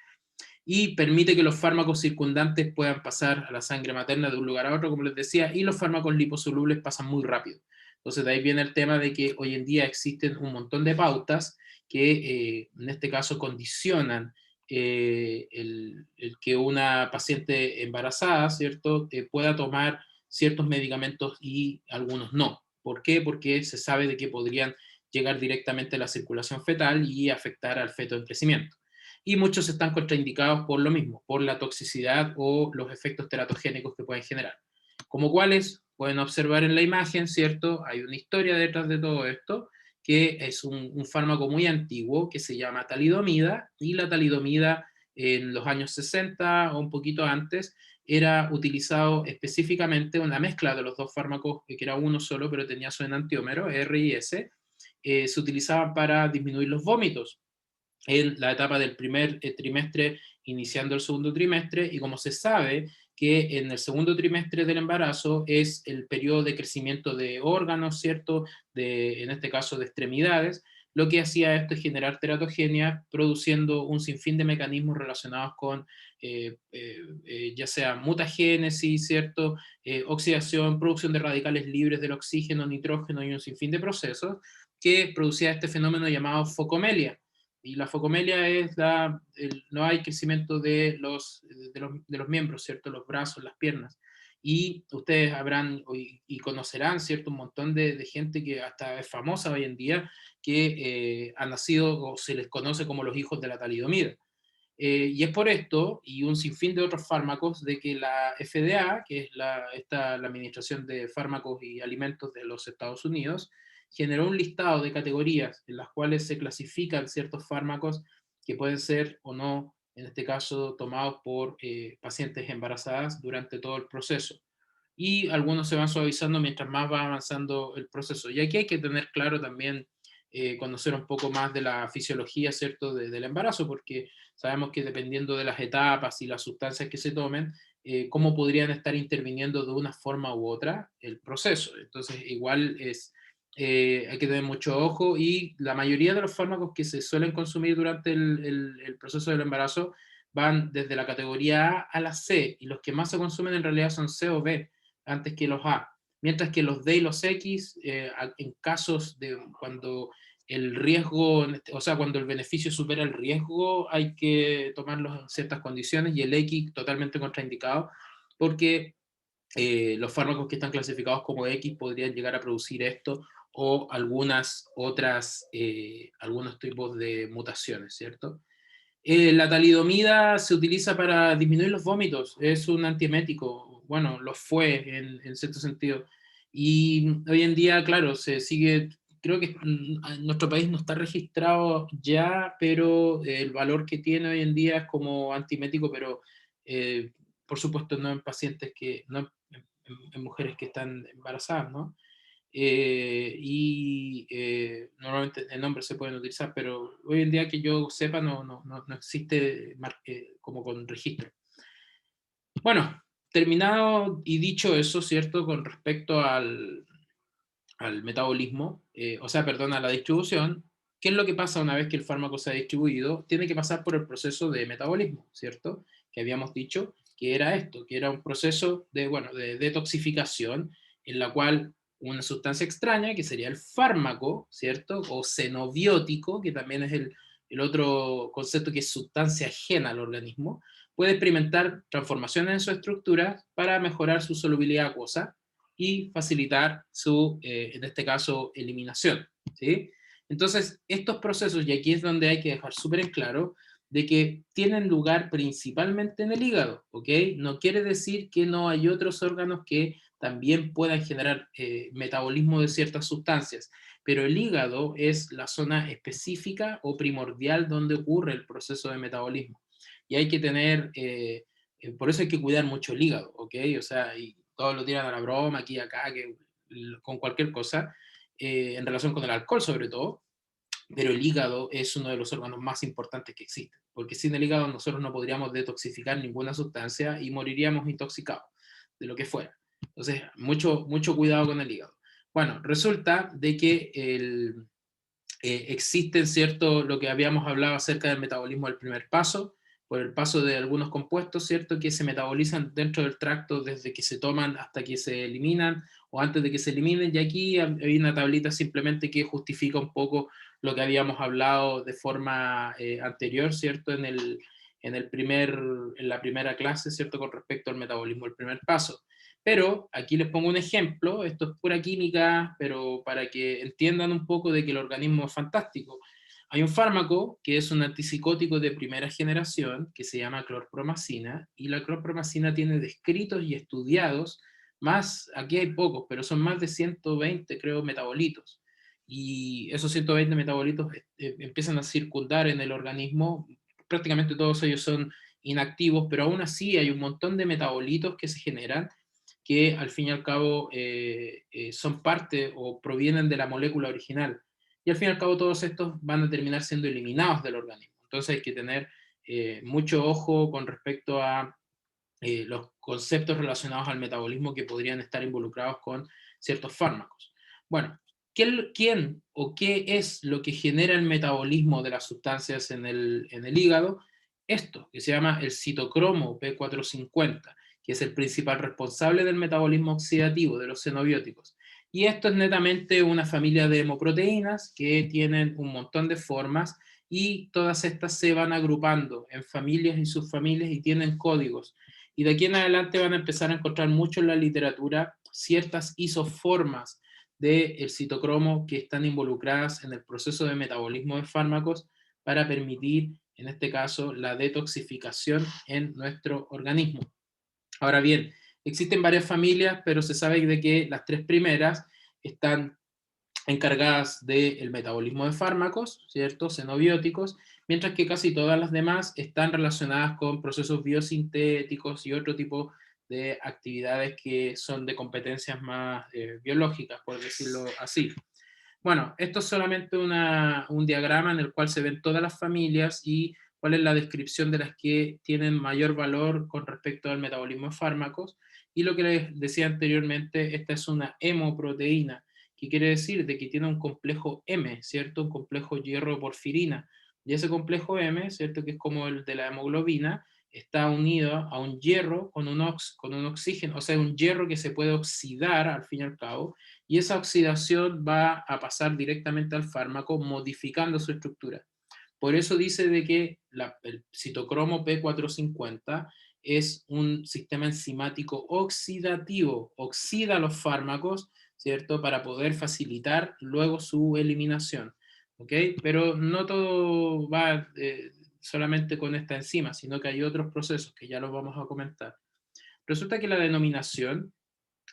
Y permite que los fármacos circundantes puedan pasar a la sangre materna de un lugar a otro, como les decía, y los fármacos liposolubles pasan muy rápido. Entonces de ahí viene el tema de que hoy en día existen un montón de pautas que en este caso condicionan el que una paciente embarazada, ¿cierto?, pueda tomar ciertos medicamentos y algunos no. ¿Por qué? Porque se sabe de que podrían llegar directamente a la circulación fetal y afectar al feto en crecimiento. Y muchos están contraindicados por lo mismo, por la toxicidad o los efectos teratogénicos que pueden generar. Como cuáles pueden observar en la imagen, ¿cierto? Hay una historia detrás de todo esto, que es un fármaco muy antiguo que se llama talidomida, y la talidomida en los años 60 o un poquito antes era utilizado específicamente una mezcla de los dos fármacos, que era uno solo, pero tenía su enantiómero, R y S, se utilizaban para disminuir los vómitos en la etapa del primer trimestre, iniciando el segundo trimestre, y como se sabe que en el segundo trimestre del embarazo es el periodo de crecimiento de órganos, ¿cierto?, en este caso de extremidades, lo que hacía esto es generar teratogenia, produciendo un sinfín de mecanismos relacionados con ya sea mutagénesis, ¿cierto?, oxidación, producción de radicales libres del oxígeno, nitrógeno y un sinfín de procesos que producía este fenómeno llamado focomelia. Y la focomelia es no hay crecimiento de los miembros, ¿cierto? Los brazos, las piernas. Y ustedes habrán y conocerán, ¿cierto?, un montón de gente que hasta es famosa hoy en día, que han nacido o se les conoce como los hijos de la talidomida. Y es por esto, y un sinfín de otros fármacos, de que la FDA, que es la Administración de Fármacos y Alimentos de los Estados Unidos, generó un listado de categorías en las cuales se clasifican ciertos fármacos que pueden ser o no, en este caso, tomados por pacientes embarazadas durante todo el proceso. Y algunos se van suavizando mientras más va avanzando el proceso. Y aquí hay que tener claro también, conocer un poco más de la fisiología, ¿cierto?, del embarazo, porque sabemos que dependiendo de las etapas y las sustancias que se tomen, cómo podrían estar interviniendo de una forma u otra el proceso. Entonces, igual hay que tener mucho ojo, y la mayoría de los fármacos que se suelen consumir durante el proceso del embarazo van desde la categoría A a la C, y los que más se consumen en realidad son C o B, antes que los A. Mientras que los D y los X, en casos de cuando el riesgo, o sea, cuando el beneficio supera el riesgo, hay que tomarlos en ciertas condiciones, y el X totalmente contraindicado, porque los fármacos que están clasificados como X podrían llegar a producir esto o algunas otras, algunos tipos de mutaciones, ¿cierto? La talidomida se utiliza para disminuir los vómitos, es un antiemético, bueno, lo fue en cierto sentido. Y hoy en día, claro, se sigue, creo que en nuestro país no está registrado ya, pero el valor que tiene hoy en día es como antiemético, pero por supuesto no en pacientes no en mujeres que están embarazadas, ¿no? Normalmente en hombres se pueden utilizar, pero hoy en día que yo sepa no existe como con registro. Bueno, terminado y dicho eso, ¿cierto?, con respecto al metabolismo, o sea, perdón, a la distribución, ¿qué es lo que pasa una vez que el fármaco se ha distribuido? Tiene que pasar por el proceso de metabolismo, ¿cierto?, que habíamos dicho, que era esto, que era un proceso de, bueno, de detoxificación, en la cual una sustancia extraña, que sería el fármaco, ¿cierto? O xenobiótico, que también es el otro concepto que es sustancia ajena al organismo, puede experimentar transformaciones en su estructura para mejorar su solubilidad acuosa y facilitar su, en este caso, eliminación, ¿sí? Entonces, estos procesos, y aquí es donde hay que dejar súper en claro, de que tienen lugar principalmente en el hígado, ¿ok? No quiere decir que no hay otros órganos que también puedan generar metabolismo de ciertas sustancias, pero el hígado es la zona específica o primordial donde ocurre el proceso de metabolismo. Y hay que tener, por eso hay que cuidar mucho el hígado, ¿ok? O sea, y todos lo tiran a la broma, aquí y acá, que, con cualquier cosa, en relación con el alcohol sobre todo, pero el hígado es uno de los órganos más importantes que existen, porque sin el hígado nosotros no podríamos detoxificar ninguna sustancia y moriríamos intoxicados de lo que fuera. Entonces, mucho cuidado con el hígado. Bueno, resulta de que existen, ¿cierto?, lo que habíamos hablado acerca del metabolismo del primer paso, por el paso de algunos compuestos, ¿cierto?, que se metabolizan dentro del tracto desde que se toman hasta que se eliminan, o antes de que se eliminen, y aquí hay una tablita simplemente que justifica un poco lo que habíamos hablado de forma anterior, ¿cierto?, en la primera clase, ¿cierto?, con respecto al metabolismo del primer paso. Pero aquí les pongo un ejemplo, esto es pura química, pero para que entiendan un poco de que el organismo es fantástico. Hay un fármaco que es un antipsicótico de primera generación que se llama clorpromacina, y la clorpromacina tiene descritos y estudiados más, aquí hay pocos, pero son más de 120, creo, metabolitos. Y esos 120 metabolitos empiezan a circundar en el organismo, prácticamente todos ellos son inactivos, pero aún así hay un montón de metabolitos que se generan que al fin y al cabo son parte o provienen de la molécula original. Y al fin y al cabo todos estos van a terminar siendo eliminados del organismo. Entonces hay que tener mucho ojo con respecto a los conceptos relacionados al metabolismo que podrían estar involucrados con ciertos fármacos. Bueno, ¿quién o qué es lo que genera el metabolismo de las sustancias en el hígado? Esto, que se llama el citocromo P450, que es el principal responsable del metabolismo oxidativo de los xenobióticos. Y esto es netamente una familia de hemoproteínas que tienen un montón de formas y todas estas se van agrupando en familias y subfamilias y tienen códigos. Y de aquí en adelante van a empezar a encontrar mucho en la literatura ciertas isoformas del citocromo que están involucradas en el proceso de metabolismo de fármacos para permitir, en este caso, la detoxificación en nuestro organismo. Ahora bien, existen varias familias, pero se sabe de que las tres primeras están encargadas del metabolismo de fármacos, ¿cierto?, xenobióticos, mientras que casi todas las demás están relacionadas con procesos biosintéticos y otro tipo de actividades que son de competencias más biológicas, por decirlo así. Bueno, esto es solamente un diagrama en el cual se ven todas las familias y cuál es la descripción de las que tienen mayor valor con respecto al metabolismo de fármacos. Y lo que les decía anteriormente, esta es una hemoproteína, que quiere decir de que tiene un complejo M, ¿cierto? Un complejo hierro-porfirina. Y ese complejo M, ¿cierto?, que es como el de la hemoglobina, está unido a un hierro con un oxígeno, o sea, un hierro que se puede oxidar al fin y al cabo, y esa oxidación va a pasar directamente al fármaco modificando su estructura. Por eso dice de que el citocromo P450 es un sistema enzimático oxidativo, oxida los fármacos, ¿cierto?, para poder facilitar luego su eliminación. ¿Ok? Pero no todo va solamente con esta enzima, sino que hay otros procesos que ya los vamos a comentar. Resulta que la denominación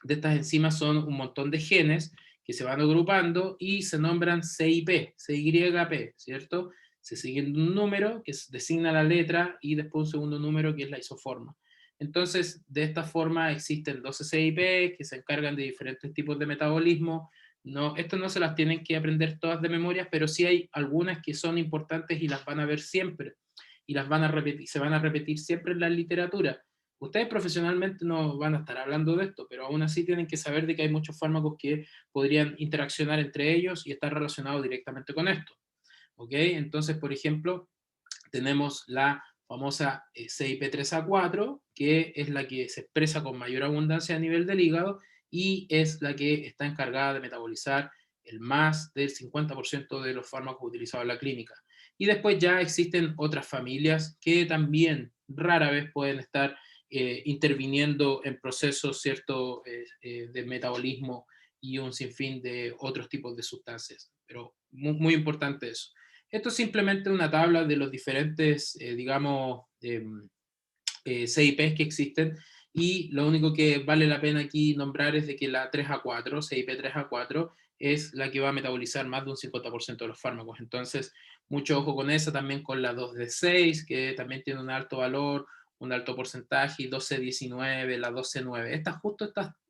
de estas enzimas son un montón de genes que se van agrupando y se nombran CIP, CYP, ¿cierto? Se sigue un número que designa la letra y después un segundo número que es la isoforma. Entonces, de esta forma existen 12 CIP que se encargan de diferentes tipos de metabolismo. No, esto no se las tienen que aprender todas de memoria, pero sí hay algunas que son importantes y las van a ver siempre. Y las van a repetir, se van a repetir siempre en la literatura. Ustedes profesionalmente no van a estar hablando de esto, pero aún así tienen que saber de que hay muchos fármacos que podrían interaccionar entre ellos y estar relacionados directamente con esto. ¿Ok? Entonces, por ejemplo, tenemos la famosa CYP3A4, que es la que se expresa con mayor abundancia a nivel del hígado y es la que está encargada de metabolizar el más del 50% de los fármacos utilizados en la clínica. Y después ya existen otras familias que también rara vez pueden estar interviniendo en procesos, ¿cierto?, de metabolismo y un sinfín de otros tipos de sustancias. Pero muy, muy importante eso. Esto es simplemente una tabla de los diferentes, digamos, CIPs que existen, y lo único que vale la pena aquí nombrar es de que la 3A4, CIP 3A4, es la que va a metabolizar más de un 50% de los fármacos. Entonces, mucho ojo con esa, también con la 2D6, que también tiene un alto valor, un alto porcentaje, y 12-19, la 12-9.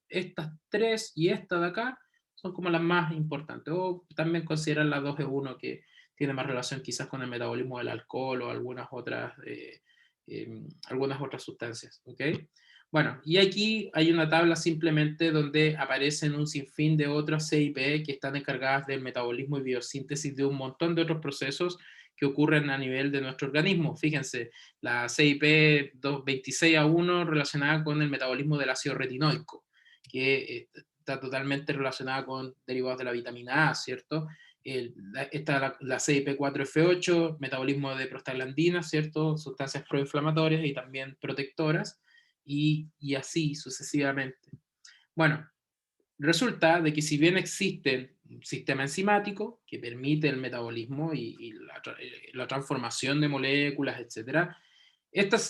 Estas tres y esta de acá son como las más importantes. O también considerar la 2E1, que tiene más relación quizás con el metabolismo del alcohol o algunas otras sustancias. ¿Ok? Bueno, y aquí hay una tabla simplemente donde aparecen un sinfín de otras CIP que están encargadas del metabolismo y biosíntesis de un montón de otros procesos que ocurren a nivel de nuestro organismo. Fíjense, la CIP 26A1 relacionada con el metabolismo del ácido retinoico, que está totalmente relacionada con derivados de la vitamina A, ¿cierto? La CYP4F8, metabolismo de prostaglandinas, ¿cierto? Sustancias proinflamatorias y también protectoras, y así sucesivamente. Bueno, resulta de que si bien existe un sistema enzimático que permite el metabolismo y la transformación de moléculas, etc.,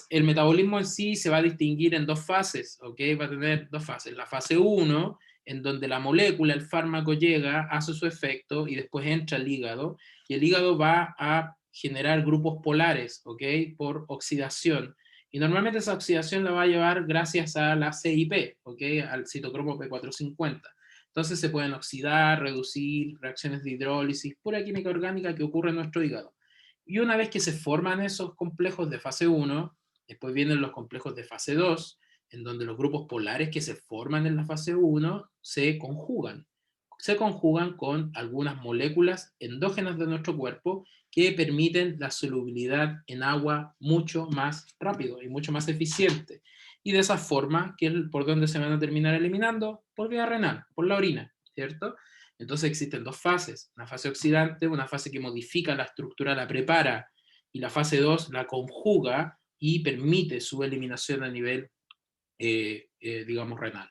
el metabolismo en sí se va a distinguir en dos fases, ¿ok? Va a tener dos fases. La fase 1, en donde la molécula, el fármaco llega, hace su efecto y después entra al hígado, y el hígado va a generar grupos polares, ¿ok? Por oxidación. Y normalmente esa oxidación la va a llevar gracias a la CIP, ¿ok? Al citocromo P450. Entonces se pueden oxidar, reducir, reacciones de hidrólisis, pura química orgánica que ocurre en nuestro hígado. Y una vez que se forman esos complejos de fase 1, después vienen los complejos de fase 2, en donde los grupos polares que se forman en la fase 1 se conjugan. Se conjugan con algunas moléculas endógenas de nuestro cuerpo que permiten la solubilidad en agua mucho más rápido y mucho más eficiente. Y de esa forma, ¿por dónde se van a terminar eliminando? Por vía renal, por la orina, ¿cierto? Entonces existen dos fases, una fase oxidante, una fase que modifica la estructura, la prepara, y la fase 2 la conjuga y permite su eliminación a nivel, digamos, renal.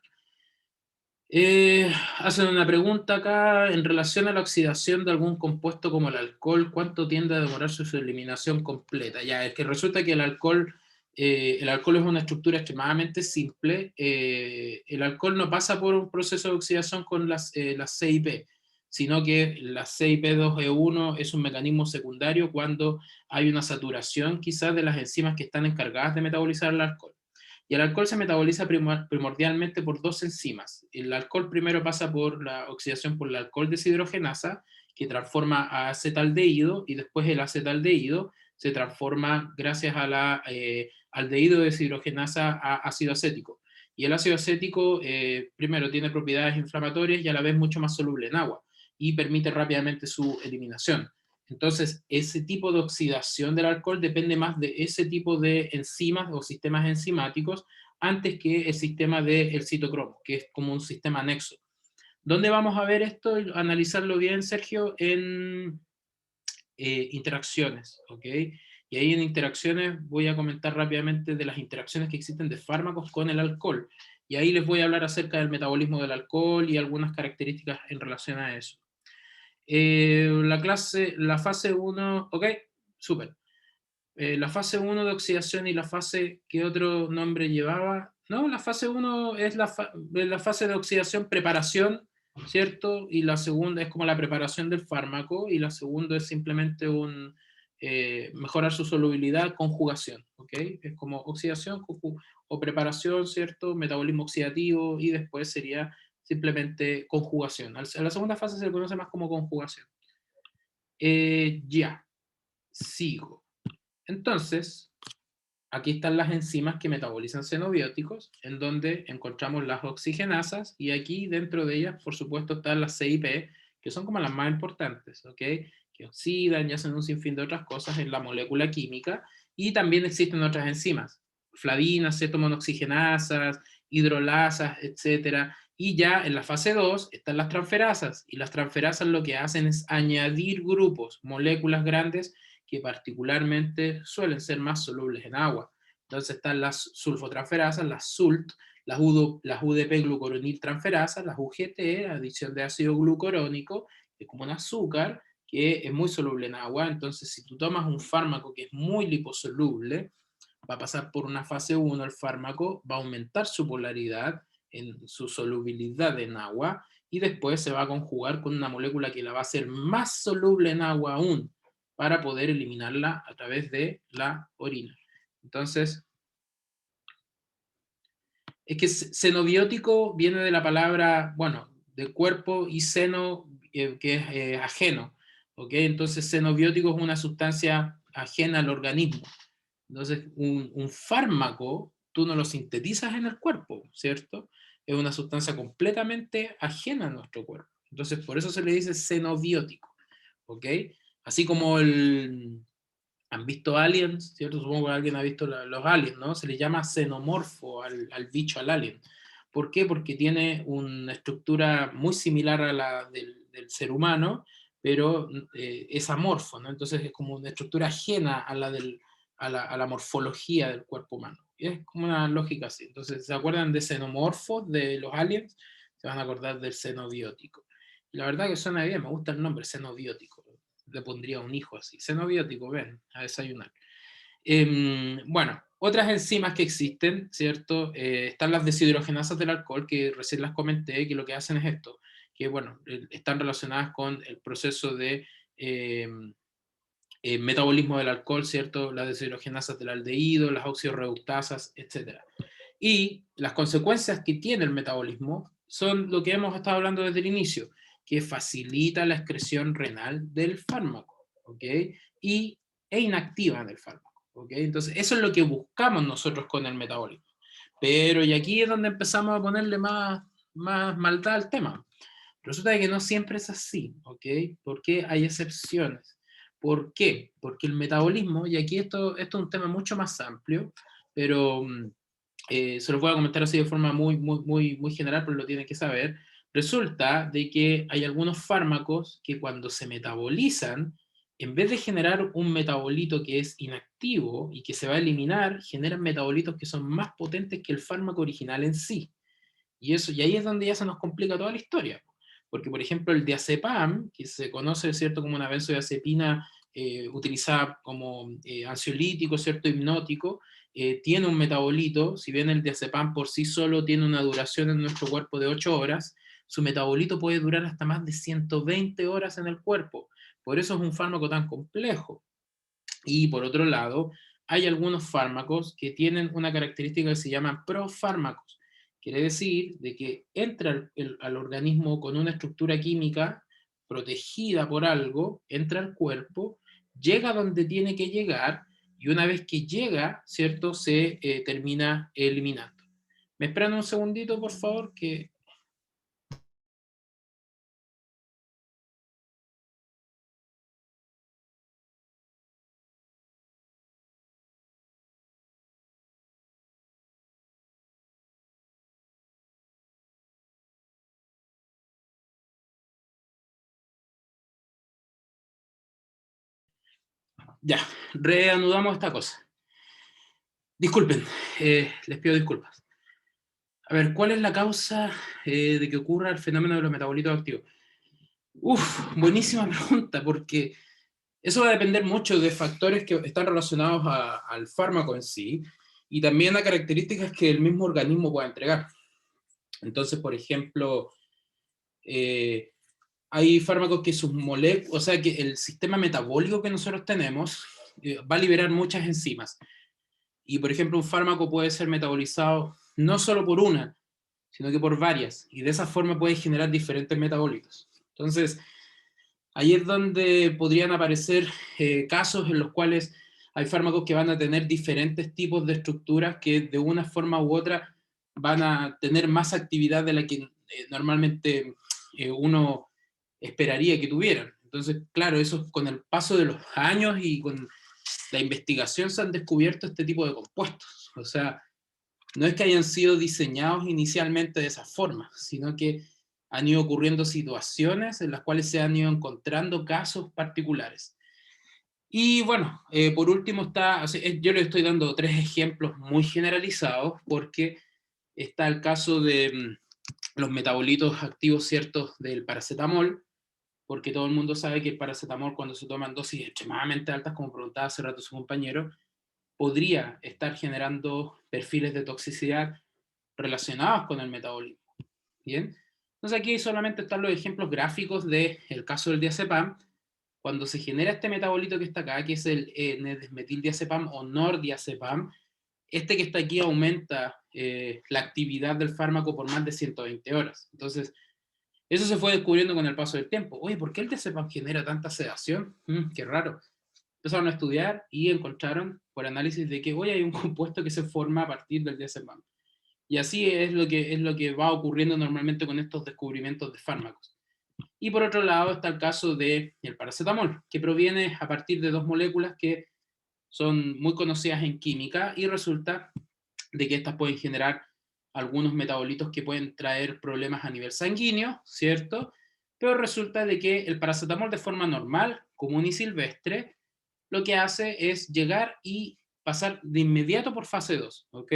Hacen una pregunta acá en relación a la oxidación de algún compuesto como el alcohol, ¿cuánto tiende a demorarse su eliminación completa? Ya, es que resulta que el alcohol es una estructura extremadamente simple. El alcohol no pasa por un proceso de oxidación con las CIP, sino que la CYP2E1 es un mecanismo secundario cuando hay una saturación quizás de las enzimas que están encargadas de metabolizar el alcohol. Y el alcohol se metaboliza primordialmente por dos enzimas. El alcohol primero pasa por la oxidación por la alcohol deshidrogenasa, que transforma a acetaldehído, y después el acetaldehído se transforma gracias a la aldehído deshidrogenasa a ácido acético. Y el ácido acético primero tiene propiedades inflamatorias y a la vez mucho más soluble en agua, y permite rápidamente su eliminación. Entonces, ese tipo de oxidación del alcohol depende más de ese tipo de enzimas o sistemas enzimáticos antes que el sistema del citocromo, que es como un sistema anexo. ¿Dónde vamos a ver esto y analizarlo bien, Sergio? En interacciones, ¿ok? Y ahí en interacciones voy a comentar rápidamente de las interacciones que existen de fármacos con el alcohol. Y ahí les voy a hablar acerca del metabolismo del alcohol y algunas características en relación a eso. La fase 1, ok, súper. La fase 1 de oxidación y la fase, ¿qué otro nombre llevaba? No, la fase 1 es la fase de oxidación, preparación, ¿cierto? Y la segunda es como la preparación del fármaco, y la segunda es simplemente mejorar su solubilidad, conjugación, ¿ok? Es como oxidación o preparación, ¿cierto? Metabolismo oxidativo, y después sería simplemente conjugación. A la segunda fase se le conoce más como conjugación. Ya, sigo. Entonces, aquí están las enzimas que metabolizan xenobióticos, en donde encontramos las oxigenasas, y aquí dentro de ellas, por supuesto, están las CIP, que son como las más importantes, ¿ok? Que oxidan y hacen un sinfín de otras cosas en la molécula química, Y también existen otras enzimas, fladinas, cetomonoxigenasas, hidrolasas, etc. Y ya en la fase 2 están las transferasas, y las transferasas lo que hacen es añadir grupos, moléculas grandes, que particularmente suelen ser más solubles en agua. Entonces están las sulfotransferasas, las SULT, las UDP glucuronil transferasas, las UGT, adición de ácido glucurónico, que es como un azúcar, que es muy soluble en agua. Entonces si tú tomas un fármaco que es muy liposoluble, va a pasar por una fase 1 el fármaco, va a aumentar su polaridad, en su solubilidad en agua, y después se va a conjugar con una molécula que la va a hacer más soluble en agua aún, para poder eliminarla a través de la orina. Entonces, es que xenobiótico viene de la palabra, bueno, de cuerpo, y seno, que es ajeno, ¿ok? Entonces xenobiótico es una sustancia ajena al organismo. Entonces, un fármaco, tú no lo sintetizas en el cuerpo, ¿cierto? Es una sustancia completamente ajena a nuestro cuerpo. Entonces, por eso se le dice xenobiótico, ¿ok? Así como han visto aliens, ¿cierto? Supongo que alguien ha visto los aliens, ¿no? Se le llama xenomorfo al bicho, al alien. ¿Por qué? Porque tiene una estructura muy similar a la del ser humano, pero es amorfo, ¿no? Entonces es como una estructura ajena a la morfología del cuerpo humano. Y es como una lógica así. Entonces, ¿se acuerdan de xenomorfos, de los aliens? Se van a acordar del xenobiótico. Y la verdad que suena bien, me gusta el nombre, xenobiótico. Le pondría un hijo así. Xenobiótico, ven, a desayunar. Bueno, otras enzimas que existen, ¿cierto? Están las deshidrogenasas del alcohol, que recién las comenté, que lo que hacen es esto, que bueno, están relacionadas con el proceso de metabolismo del alcohol, ¿cierto? Las deshidrogenasas del aldehído, las oxidorreductasas, etc. Y las consecuencias que tiene el metabolismo son lo que hemos estado hablando desde el inicio, que facilita la excreción renal del fármaco, ¿ok? E inactiva del fármaco, ¿ok? Entonces, eso es lo que buscamos nosotros con el metabolismo. Pero, y aquí es donde empezamos a ponerle más maldad al tema. Resulta que no siempre es así, ¿ok? Porque hay excepciones. ¿Por qué? Porque el metabolismo, y aquí esto es un tema mucho más amplio, pero se lo voy a comentar así de forma muy general, pero lo tienen que saber. Resulta de que hay algunos fármacos que cuando se metabolizan, en vez de generar un metabolito que es inactivo y que se va a eliminar, generan metabolitos que son más potentes que el fármaco original en sí. Y ahí es donde ya se nos complica toda la historia. Porque, por ejemplo, el diazepam, que se conoce, ¿cierto?, como una benzodiazepina utilizada como ansiolítico, ¿cierto?, hipnótico, tiene un metabolito. Si bien el diazepam por sí solo tiene una duración en nuestro cuerpo de 8 horas, su metabolito puede durar hasta más de 120 horas en el cuerpo. Por eso es un fármaco tan complejo. Y por otro lado, hay algunos fármacos que tienen una característica que se llama profármacos. Quiere decir de que entra al organismo con una estructura química protegida por algo, entra al cuerpo, llega donde tiene que llegar, y una vez que llega, ¿cierto?, se termina eliminando. ¿Me esperan un segundito, por favor? Que ya, reanudamos esta cosa. Disculpen, les pido disculpas. A ver, ¿cuál es la causa de que ocurra el fenómeno de los metabolitos activos? Buenísima pregunta, porque eso va a depender mucho de factores que están relacionados al fármaco en sí, y también a características que el mismo organismo pueda entregar. Entonces, por ejemplo, hay fármacos que sus moléculas, o sea, que el sistema metabólico que nosotros tenemos va a liberar muchas enzimas. Y, por ejemplo, un fármaco puede ser metabolizado no solo por una, sino que por varias, y de esa forma puede generar diferentes metabolitos. Entonces, ahí es donde podrían aparecer casos en los cuales hay fármacos que van a tener diferentes tipos de estructuras que de una forma u otra van a tener más actividad de la que normalmente uno esperaría que tuvieran. Entonces, claro, eso con el paso de los años y con la investigación se han descubierto este tipo de compuestos. O sea, no es que hayan sido diseñados inicialmente de esa forma, sino que han ido ocurriendo situaciones en las cuales se han ido encontrando casos particulares. Y bueno, por último está, o sea, yo le estoy dando 3 ejemplos muy generalizados, porque está el caso de los metabolitos activos ciertos del paracetamol, porque todo el mundo sabe que el paracetamol, cuando se toma en dosis extremadamente altas, como preguntaba hace rato su compañero, podría estar generando perfiles de toxicidad relacionados con el metabolismo. ¿Bien? Entonces aquí solamente están los ejemplos gráficos del caso del diazepam. Cuando se genera este metabolito que está acá, que es el N-desmetildiazepam o nordiazepam, este que está aquí aumenta la actividad del fármaco por más de 120 horas. Entonces, eso se fue descubriendo con el paso del tiempo. Oye, ¿por qué el diazepam genera tanta sedación? Qué raro. Empezaron a estudiar y encontraron por análisis de que hoy hay un compuesto que se forma a partir del diazepam. Y así es lo que va ocurriendo normalmente con estos descubrimientos de fármacos. Y por otro lado está el caso del paracetamol, que proviene a partir de 2 moléculas que son muy conocidas en química, y resulta de que estas pueden generar algunos metabolitos que pueden traer problemas a nivel sanguíneo, ¿cierto? Pero resulta de que el paracetamol de forma normal, común y silvestre, lo que hace es llegar y pasar de inmediato por fase 2, ¿ok?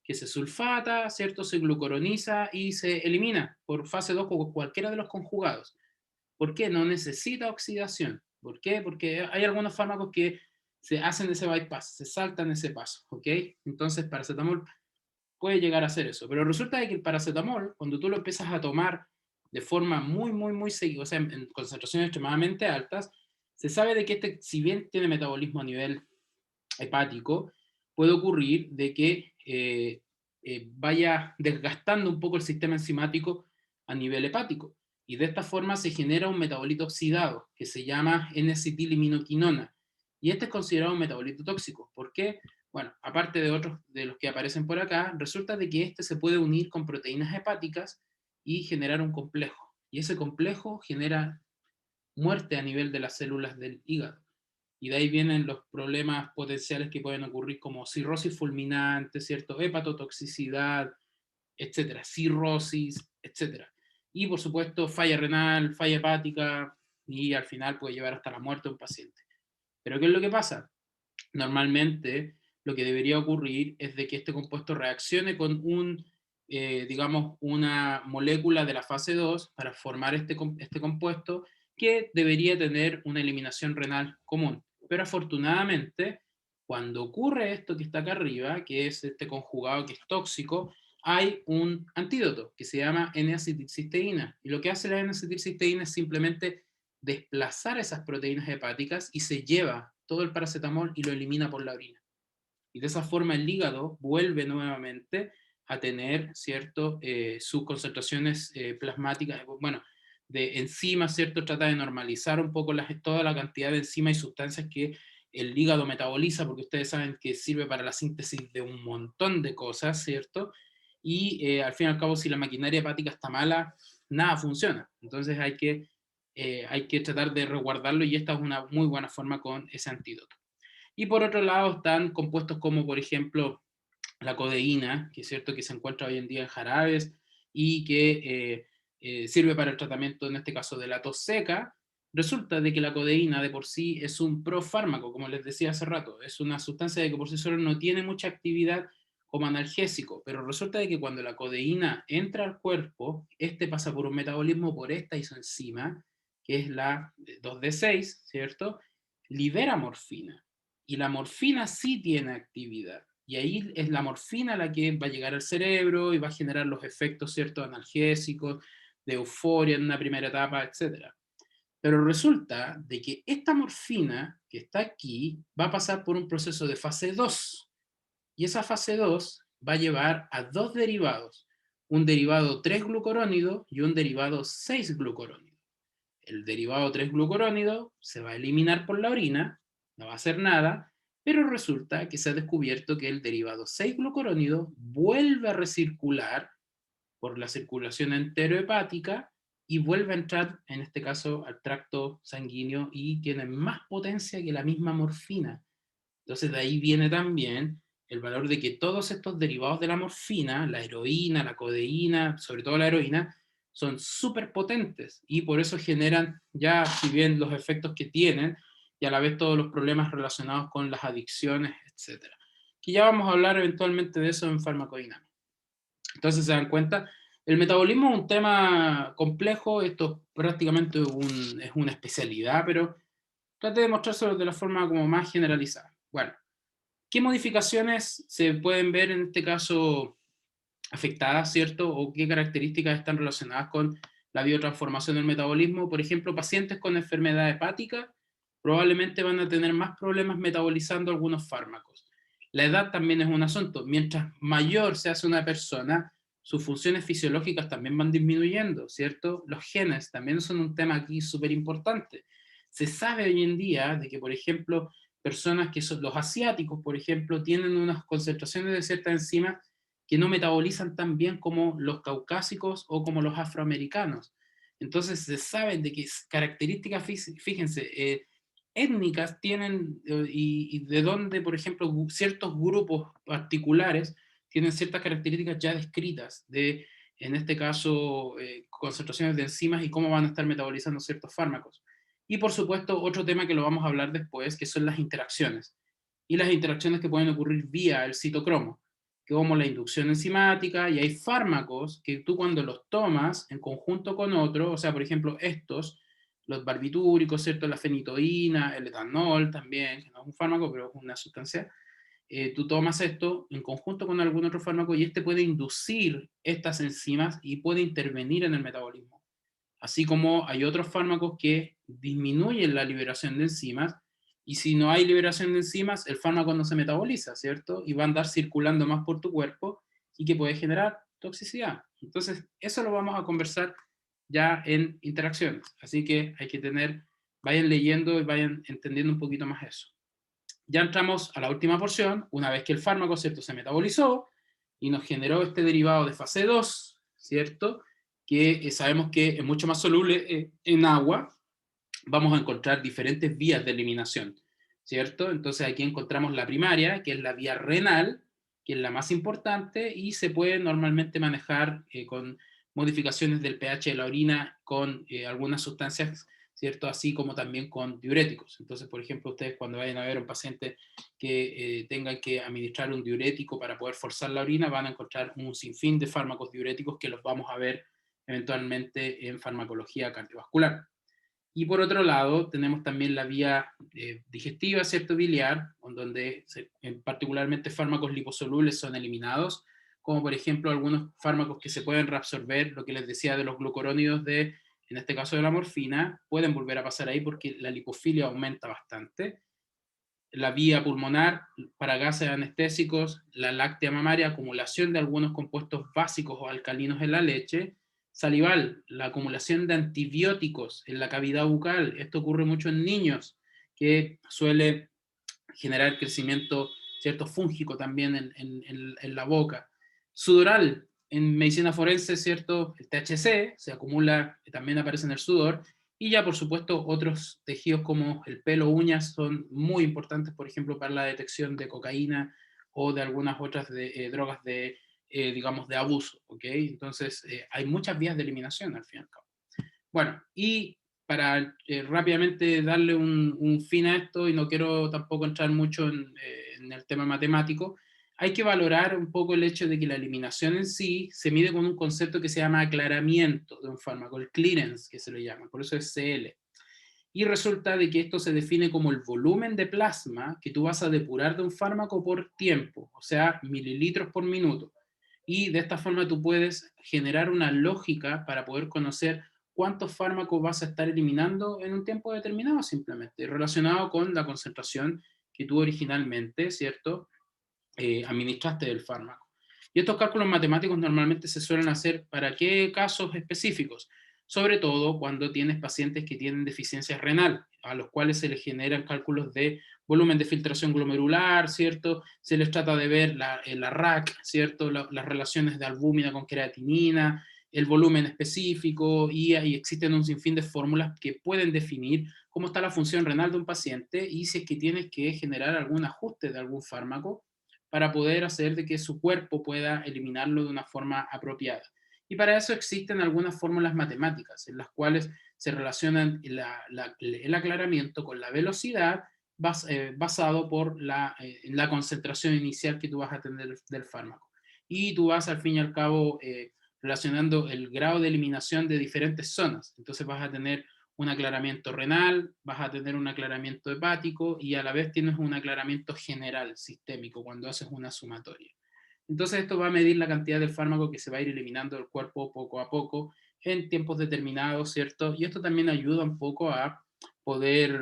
Que se sulfata, ¿cierto? Se glucoroniza y se elimina por fase 2 con cualquiera de los conjugados. ¿Por qué? No necesita oxidación. ¿Por qué? Porque hay algunos fármacos que se hacen ese bypass, se saltan ese paso, ¿ok? Entonces, paracetamol puede llegar a hacer eso. Pero resulta de que el paracetamol, cuando tú lo empiezas a tomar de forma muy seguida, o sea, en concentraciones extremadamente altas, se sabe de que este, si bien tiene metabolismo a nivel hepático, puede ocurrir de que vaya desgastando un poco el sistema enzimático a nivel hepático. Y de esta forma se genera un metabolito oxidado que se llama N-acetilimidoquinona. Y este es considerado un metabolito tóxico. ¿Por qué? Bueno, aparte de otros de los que aparecen por acá, resulta de que este se puede unir con proteínas hepáticas y generar un complejo. Y ese complejo genera muerte a nivel de las células del hígado. Y de ahí vienen los problemas potenciales que pueden ocurrir, como cirrosis fulminante, ¿cierto? Hepatotoxicidad, etcétera, cirrosis, etcétera. Y por supuesto, falla renal, falla hepática, y al final puede llevar hasta la muerte de un paciente. Pero ¿qué es lo que pasa? Normalmente lo que debería ocurrir es de que este compuesto reaccione con digamos, una molécula de la fase 2 para formar este compuesto, que debería tener una eliminación renal común. Pero afortunadamente, cuando ocurre esto que está acá arriba, que es este conjugado que es tóxico, hay un antídoto que se llama N-acetilcisteína. Y lo que hace la N-acetilcisteína es simplemente desplazar esas proteínas hepáticas y se lleva todo el paracetamol y lo elimina por la orina. Y de esa forma el hígado vuelve nuevamente a tener, ¿cierto?, sus concentraciones plasmáticas, bueno, de enzimas, ¿cierto? Trata de normalizar un poco toda la cantidad de enzimas y sustancias que el hígado metaboliza, porque ustedes saben que sirve para la síntesis de un montón de cosas, ¿cierto? Y al fin y al cabo, si la maquinaria hepática está mala, nada funciona. Entonces hay que tratar de resguardarlo, y esta es una muy buena forma con ese antídoto. Y por otro lado están compuestos como, por ejemplo, la codeína, que es cierto que se encuentra hoy en día en jarabes y que sirve para el tratamiento, en este caso, de la tos seca. Resulta de que la codeína de por sí es un profármaco, como les decía hace rato, es una sustancia de que por sí sola no tiene mucha actividad como analgésico, pero resulta de que cuando la codeína entra al cuerpo, este pasa por un metabolismo por esta isoenzima, que es la 2D6, ¿cierto? Libera morfina. Y la morfina sí tiene actividad. Y ahí es la morfina la que va a llegar al cerebro y va a generar los efectos, ¿cierto?, analgésicos, de euforia en una primera etapa, etc. Pero resulta de que esta morfina que está aquí va a pasar por un proceso de fase 2. Y esa fase 2 va a llevar a 2 derivados. Un derivado 3-glucurónido y un derivado 6-glucurónido. El derivado 3-glucurónido se va a eliminar por la orina, no va a hacer nada, pero resulta que se ha descubierto que el derivado 6-glucurónido vuelve a recircular por la circulación enterohepática y vuelve a entrar, en este caso, al tracto sanguíneo, y tiene más potencia que la misma morfina. Entonces de ahí viene también el valor de que todos estos derivados de la morfina, la heroína, la codeína, sobre todo la heroína, son súper potentes y por eso generan ya, si bien los efectos que tienen, y a la vez todos los problemas relacionados con las adicciones, etc. Que ya vamos a hablar eventualmente de eso en farmacodinámica. Entonces se dan cuenta, el metabolismo es un tema complejo, esto prácticamente es una especialidad, pero trate de mostrárselo de la forma como más generalizada. Bueno, ¿qué modificaciones se pueden ver en este caso afectadas, cierto? ¿O qué características están relacionadas con la biotransformación del metabolismo? Por ejemplo, pacientes con enfermedad hepática probablemente van a tener más problemas metabolizando algunos fármacos. La edad también es un asunto. Mientras mayor se hace una persona, sus funciones fisiológicas también van disminuyendo, ¿cierto? Los genes también son un tema aquí súper importante. Se sabe hoy en día de que, por ejemplo, personas que son los asiáticos, por ejemplo, tienen unas concentraciones de ciertas enzimas que no metabolizan tan bien como los caucásicos o como los afroamericanos. Entonces se saben de que características, fíjense, étnicas tienen y de dónde, por ejemplo, ciertos grupos particulares tienen ciertas características ya descritas de, en este caso, concentraciones de enzimas y cómo van a estar metabolizando ciertos fármacos. Y por supuesto, otro tema que lo vamos a hablar después, que son las interacciones. Y las interacciones que pueden ocurrir vía el citocromo, como la inducción enzimática, y hay fármacos que tú cuando los tomas en conjunto con otros, o sea, por ejemplo, estos, los barbitúricos, ¿cierto? La fenitoína, el etanol también, que no es un fármaco, pero es una sustancia, tú tomas esto en conjunto con algún otro fármaco y este puede inducir estas enzimas y puede intervenir en el metabolismo. Así como hay otros fármacos que disminuyen la liberación de enzimas, y si no hay liberación de enzimas, el fármaco no se metaboliza, ¿cierto? Y va a andar circulando más por tu cuerpo y que puede generar toxicidad. Entonces, eso lo vamos a conversar ya en interacciones. Así que hay que vayan leyendo y vayan entendiendo un poquito más eso. Ya entramos a la última porción, una vez que el fármaco, ¿cierto?, se metabolizó y nos generó este derivado de fase 2, ¿cierto?, que sabemos que es mucho más soluble en agua, vamos a encontrar diferentes vías de eliminación, ¿cierto? Entonces aquí encontramos la primaria, que es la vía renal, que es la más importante, y se puede normalmente manejar con modificaciones del pH de la orina, con algunas sustancias, ¿cierto? Así como también con diuréticos. Entonces, por ejemplo, ustedes cuando vayan a ver a un paciente que tengan que administrar un diurético para poder forzar la orina, van a encontrar un sinfín de fármacos diuréticos que los vamos a ver eventualmente en farmacología cardiovascular. Y por otro lado, tenemos también la vía digestiva, ¿cierto?, biliar, donde particularmente fármacos liposolubles son eliminados, como por ejemplo algunos fármacos que se pueden reabsorber, lo que les decía de los glucurónidos en este caso de la morfina, pueden volver a pasar ahí porque la lipofilia aumenta bastante. La vía pulmonar para gases anestésicos, la láctea mamaria, acumulación de algunos compuestos básicos o alcalinos en la leche, salival, la acumulación de antibióticos en la cavidad bucal, esto ocurre mucho en niños, que suele generar crecimiento, ¿cierto?, fúngico también en la boca. Sudoral, en medicina forense, ¿cierto?, el THC se acumula, también aparece en el sudor, y ya por supuesto otros tejidos como el pelo, uñas, son muy importantes, por ejemplo, para la detección de cocaína o de algunas otras drogas digamos, de abuso, ¿ok? Entonces, hay muchas vías de eliminación al fin y al cabo. Bueno, y para rápidamente darle un fin a esto, y no quiero tampoco entrar mucho en el tema matemático, hay que valorar un poco el hecho de que la eliminación en sí se mide con un concepto que se llama aclaramiento de un fármaco, el clearance que se le llama, por eso es CL. Y resulta de que esto se define como el volumen de plasma que tú vas a depurar de un fármaco por tiempo, o sea, mililitros por minuto. Y de esta forma tú puedes generar una lógica para poder conocer cuántos fármacos vas a estar eliminando en un tiempo determinado simplemente, relacionado con la concentración que tú originalmente, ¿cierto?, administraste del fármaco. Y estos cálculos matemáticos normalmente se suelen hacer para qué casos específicos, sobre todo cuando tienes pacientes que tienen deficiencia renal, a los cuales se les generan cálculos de volumen de filtración glomerular, ¿cierto? Se les trata de ver la RAC, ¿cierto? Las relaciones de albúmina con creatinina, el volumen específico, y ahí existen un sinfín de fórmulas que pueden definir cómo está la función renal de un paciente y si es que tienes que generar algún ajuste de algún fármaco para poder hacer de que su cuerpo pueda eliminarlo de una forma apropiada. Y para eso existen algunas fórmulas matemáticas en las cuales se relacionan el aclaramiento con la velocidad basado por en la concentración inicial que tú vas a tener del fármaco. Y tú vas al fin y al cabo relacionando el grado de eliminación de diferentes zonas. Entonces vas a tener un aclaramiento renal, vas a tener un aclaramiento hepático y a la vez tienes un aclaramiento general sistémico cuando haces una sumatoria. Entonces esto va a medir la cantidad del fármaco que se va a ir eliminando del cuerpo poco a poco en tiempos determinados, ¿cierto? Y esto también ayuda un poco a poder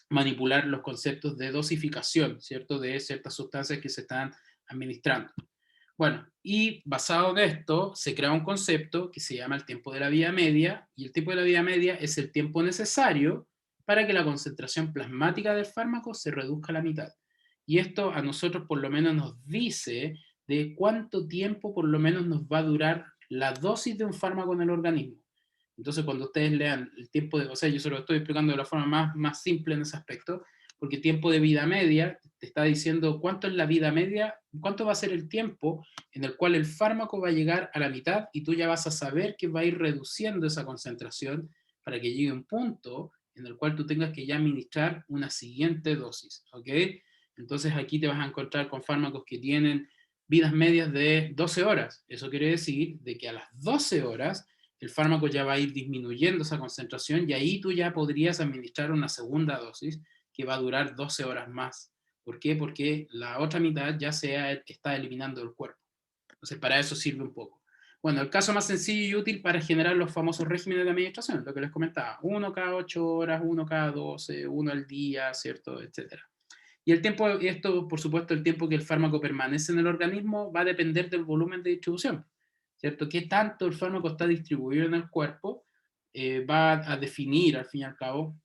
manipular los conceptos de dosificación, ¿cierto? De ciertas sustancias que se están administrando. Bueno, y basado en esto se crea un concepto que se llama el tiempo de la vida media, y el tiempo de la vida media es el tiempo necesario para que la concentración plasmática del fármaco se reduzca a la mitad. Y esto a nosotros por lo menos nos dice de cuánto tiempo por lo menos nos va a durar la dosis de un fármaco en el organismo. Entonces cuando ustedes lean el tiempo de, o sea, yo se lo estoy explicando de la forma más simple en ese aspecto, porque tiempo de vida media te está diciendo cuánto es la vida media, cuánto va a ser el tiempo en el cual el fármaco va a llegar a la mitad y tú ya vas a saber que va a ir reduciendo esa concentración para que llegue a un punto en el cual tú tengas que ya administrar una siguiente dosis, ¿ok? Entonces aquí te vas a encontrar con fármacos que tienen vidas medias de 12 horas. Eso quiere decir de que a las 12 horas el fármaco ya va a ir disminuyendo esa concentración y ahí tú ya podrías administrar una segunda dosis que va a durar 12 horas más. ¿Por qué? Porque la otra mitad ya está eliminando del cuerpo. Entonces, para eso sirve un poco. Bueno, el caso más sencillo y útil para generar los famosos regímenes de administración, lo que les comentaba, 1 cada 8 horas, 1 cada 12, 1 al día, ¿cierto? Etcétera. Y el tiempo, esto, por supuesto, el tiempo que el fármaco permanece en el organismo va a depender del volumen de distribución, ¿cierto? Qué tanto el fármaco está distribuido en el cuerpo va a definir, al fin y al cabo,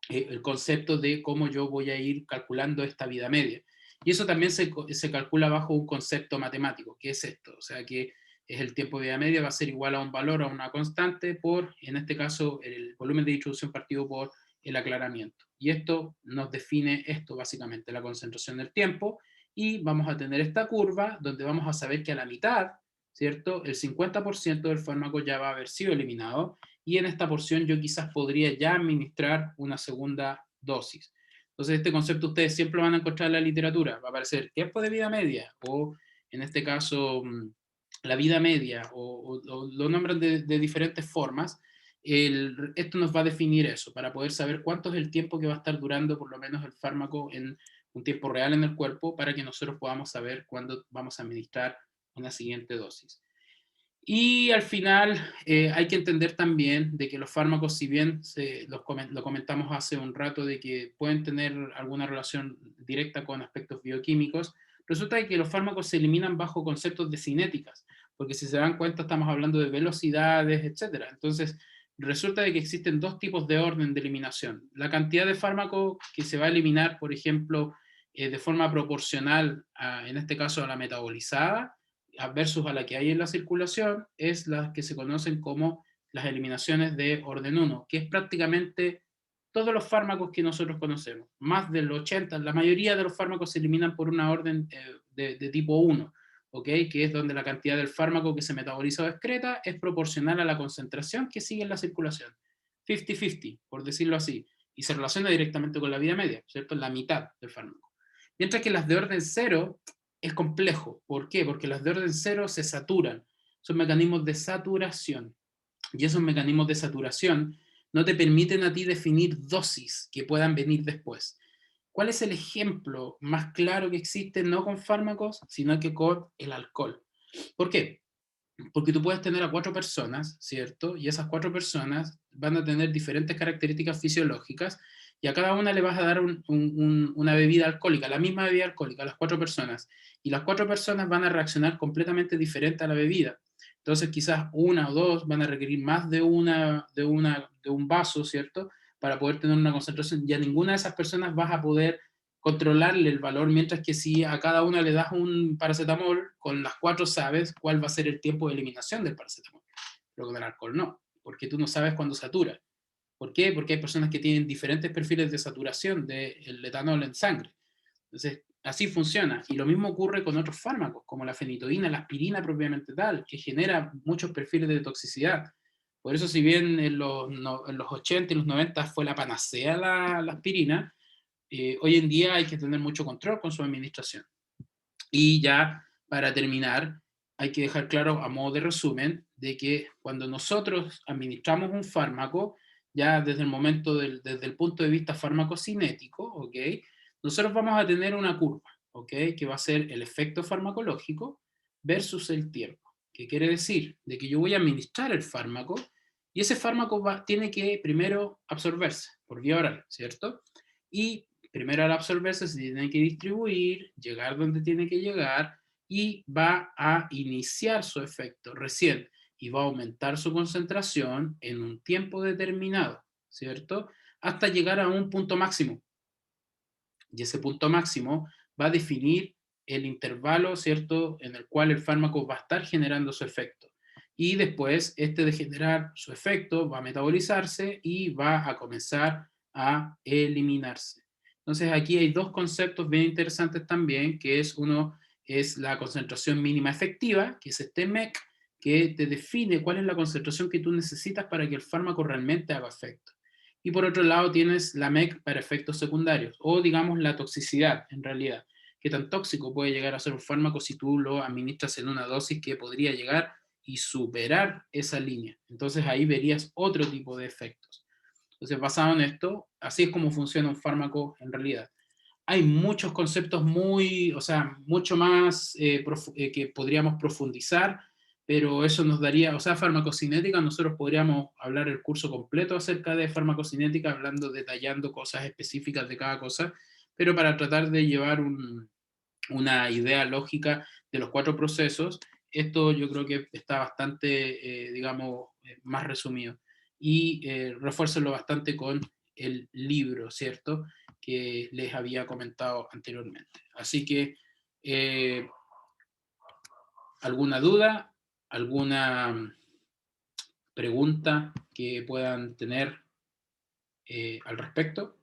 el concepto de cómo yo voy a ir calculando esta vida media. Y eso también se calcula bajo un concepto matemático, que es esto, o sea que es el tiempo de vida media va a ser igual a un valor, a una constante, por, en este caso, el volumen de distribución partido por el aclaramiento. Y esto nos define esto básicamente, la concentración del tiempo, y vamos a tener esta curva donde vamos a saber que a la mitad, ¿cierto? El 50% del fármaco ya va a haber sido eliminado, y en esta porción yo quizás podría ya administrar una segunda dosis. Entonces este concepto ustedes siempre lo van a encontrar en la literatura, va a aparecer tiempo de vida media, o en este caso la vida media, o lo nombran de diferentes formas. Esto nos va a definir eso, para poder saber cuánto es el tiempo que va a estar durando por lo menos el fármaco en un tiempo real en el cuerpo, para que nosotros podamos saber cuándo vamos a administrar una siguiente dosis. Y al final hay que entender también de que los fármacos, si bien lo comentamos hace un rato, de que pueden tener alguna relación directa con aspectos bioquímicos, resulta que los fármacos se eliminan bajo conceptos de cinéticas, porque si se dan cuenta estamos hablando de velocidades, etc. Entonces resulta de que existen dos tipos de orden de eliminación. La cantidad de fármaco que se va a eliminar, por ejemplo, de forma proporcional, en este caso a la metabolizada, versus a la que hay en la circulación, es las que se conocen como las eliminaciones de orden 1, que es prácticamente todos los fármacos que nosotros conocemos. Más del 80, la mayoría de los fármacos se eliminan por una orden de tipo 1, ¿okay? Que es donde la cantidad del fármaco que se metaboliza o excreta es proporcional a la concentración que sigue en la circulación. 50-50, por decirlo así, y se relaciona directamente con la vida media, ¿cierto? La mitad del fármaco. Mientras que las de orden 0 es complejo. ¿Por qué? Porque las de orden 0 se saturan. Son mecanismos de saturación. Y esos mecanismos de saturación no te permiten a ti definir dosis que puedan venir después. ¿Cuál es el ejemplo más claro que existe, no con fármacos, sino que con el alcohol? ¿Por qué? Porque tú puedes tener a 4 personas, ¿cierto? Y esas 4 personas van a tener diferentes características fisiológicas, y a cada una le vas a dar una bebida alcohólica, la misma bebida alcohólica, a las 4 personas. Y las 4 personas van a reaccionar completamente diferente a la bebida. Entonces quizás una o dos van a requerir más de un vaso, ¿cierto? Para poder tener una concentración. Y a ninguna de esas personas vas a poder controlarle el valor, mientras que si a cada una le das un paracetamol, con las 4 sabes cuál va a ser el tiempo de eliminación del paracetamol. pero con el alcohol no, porque tú no sabes cuándo satura. ¿Por qué? Porque hay personas que tienen diferentes perfiles de saturación del etanol en sangre. Entonces, así funciona. Y lo mismo ocurre con otros fármacos, como la fenitoína, la aspirina propiamente tal, que genera muchos perfiles de toxicidad. Por eso, si bien en los 80 y los 90 fue la panacea la aspirina, hoy en día hay que tener mucho control con su administración. Y ya, para terminar, hay que dejar claro, a modo de resumen, de que cuando nosotros administramos un fármaco, ya desde el momento, desde el punto de vista farmacocinético, ¿ok? Nosotros vamos a tener una curva, ¿ok? Que va a ser el efecto farmacológico versus el tiempo. ¿Qué quiere decir? De que yo voy a administrar el fármaco y ese fármaco tiene que primero absorberse por vía oral, ¿cierto? Y primero al absorberse se tiene que distribuir, llegar donde tiene que llegar y va a iniciar su efecto recién y va a aumentar su concentración en un tiempo determinado, ¿cierto? Hasta llegar a un punto máximo. Y ese punto máximo va a definir el intervalo, ¿cierto?, en el cual el fármaco va a estar generando su efecto. Y después, de generar su efecto, va a metabolizarse y va a comenzar a eliminarse. Entonces, aquí hay dos conceptos bien interesantes también, que es uno, es la concentración mínima efectiva, que es este MEC, que te define cuál es la concentración que tú necesitas para que el fármaco realmente haga efecto. Y por otro lado tienes la MEC para efectos secundarios, o digamos la toxicidad en realidad. ¿Qué tan tóxico puede llegar a ser un fármaco si tú lo administras en una dosis que podría llegar y superar esa línea? Entonces ahí verías otro tipo de efectos. Entonces, basado en esto, así es como funciona un fármaco en realidad. Hay muchos conceptos mucho más que podríamos profundizar, pero eso nos daría, farmacocinética, nosotros podríamos hablar el curso completo acerca de farmacocinética, detallando cosas específicas de cada cosa, pero para tratar de llevar una idea lógica de los 4 procesos, esto yo creo que está bastante, más resumido. Y refuércenlo bastante con el libro, ¿cierto?, que les había comentado anteriormente. Así que, ¿alguna duda? ¿Alguna pregunta que puedan tener al respecto?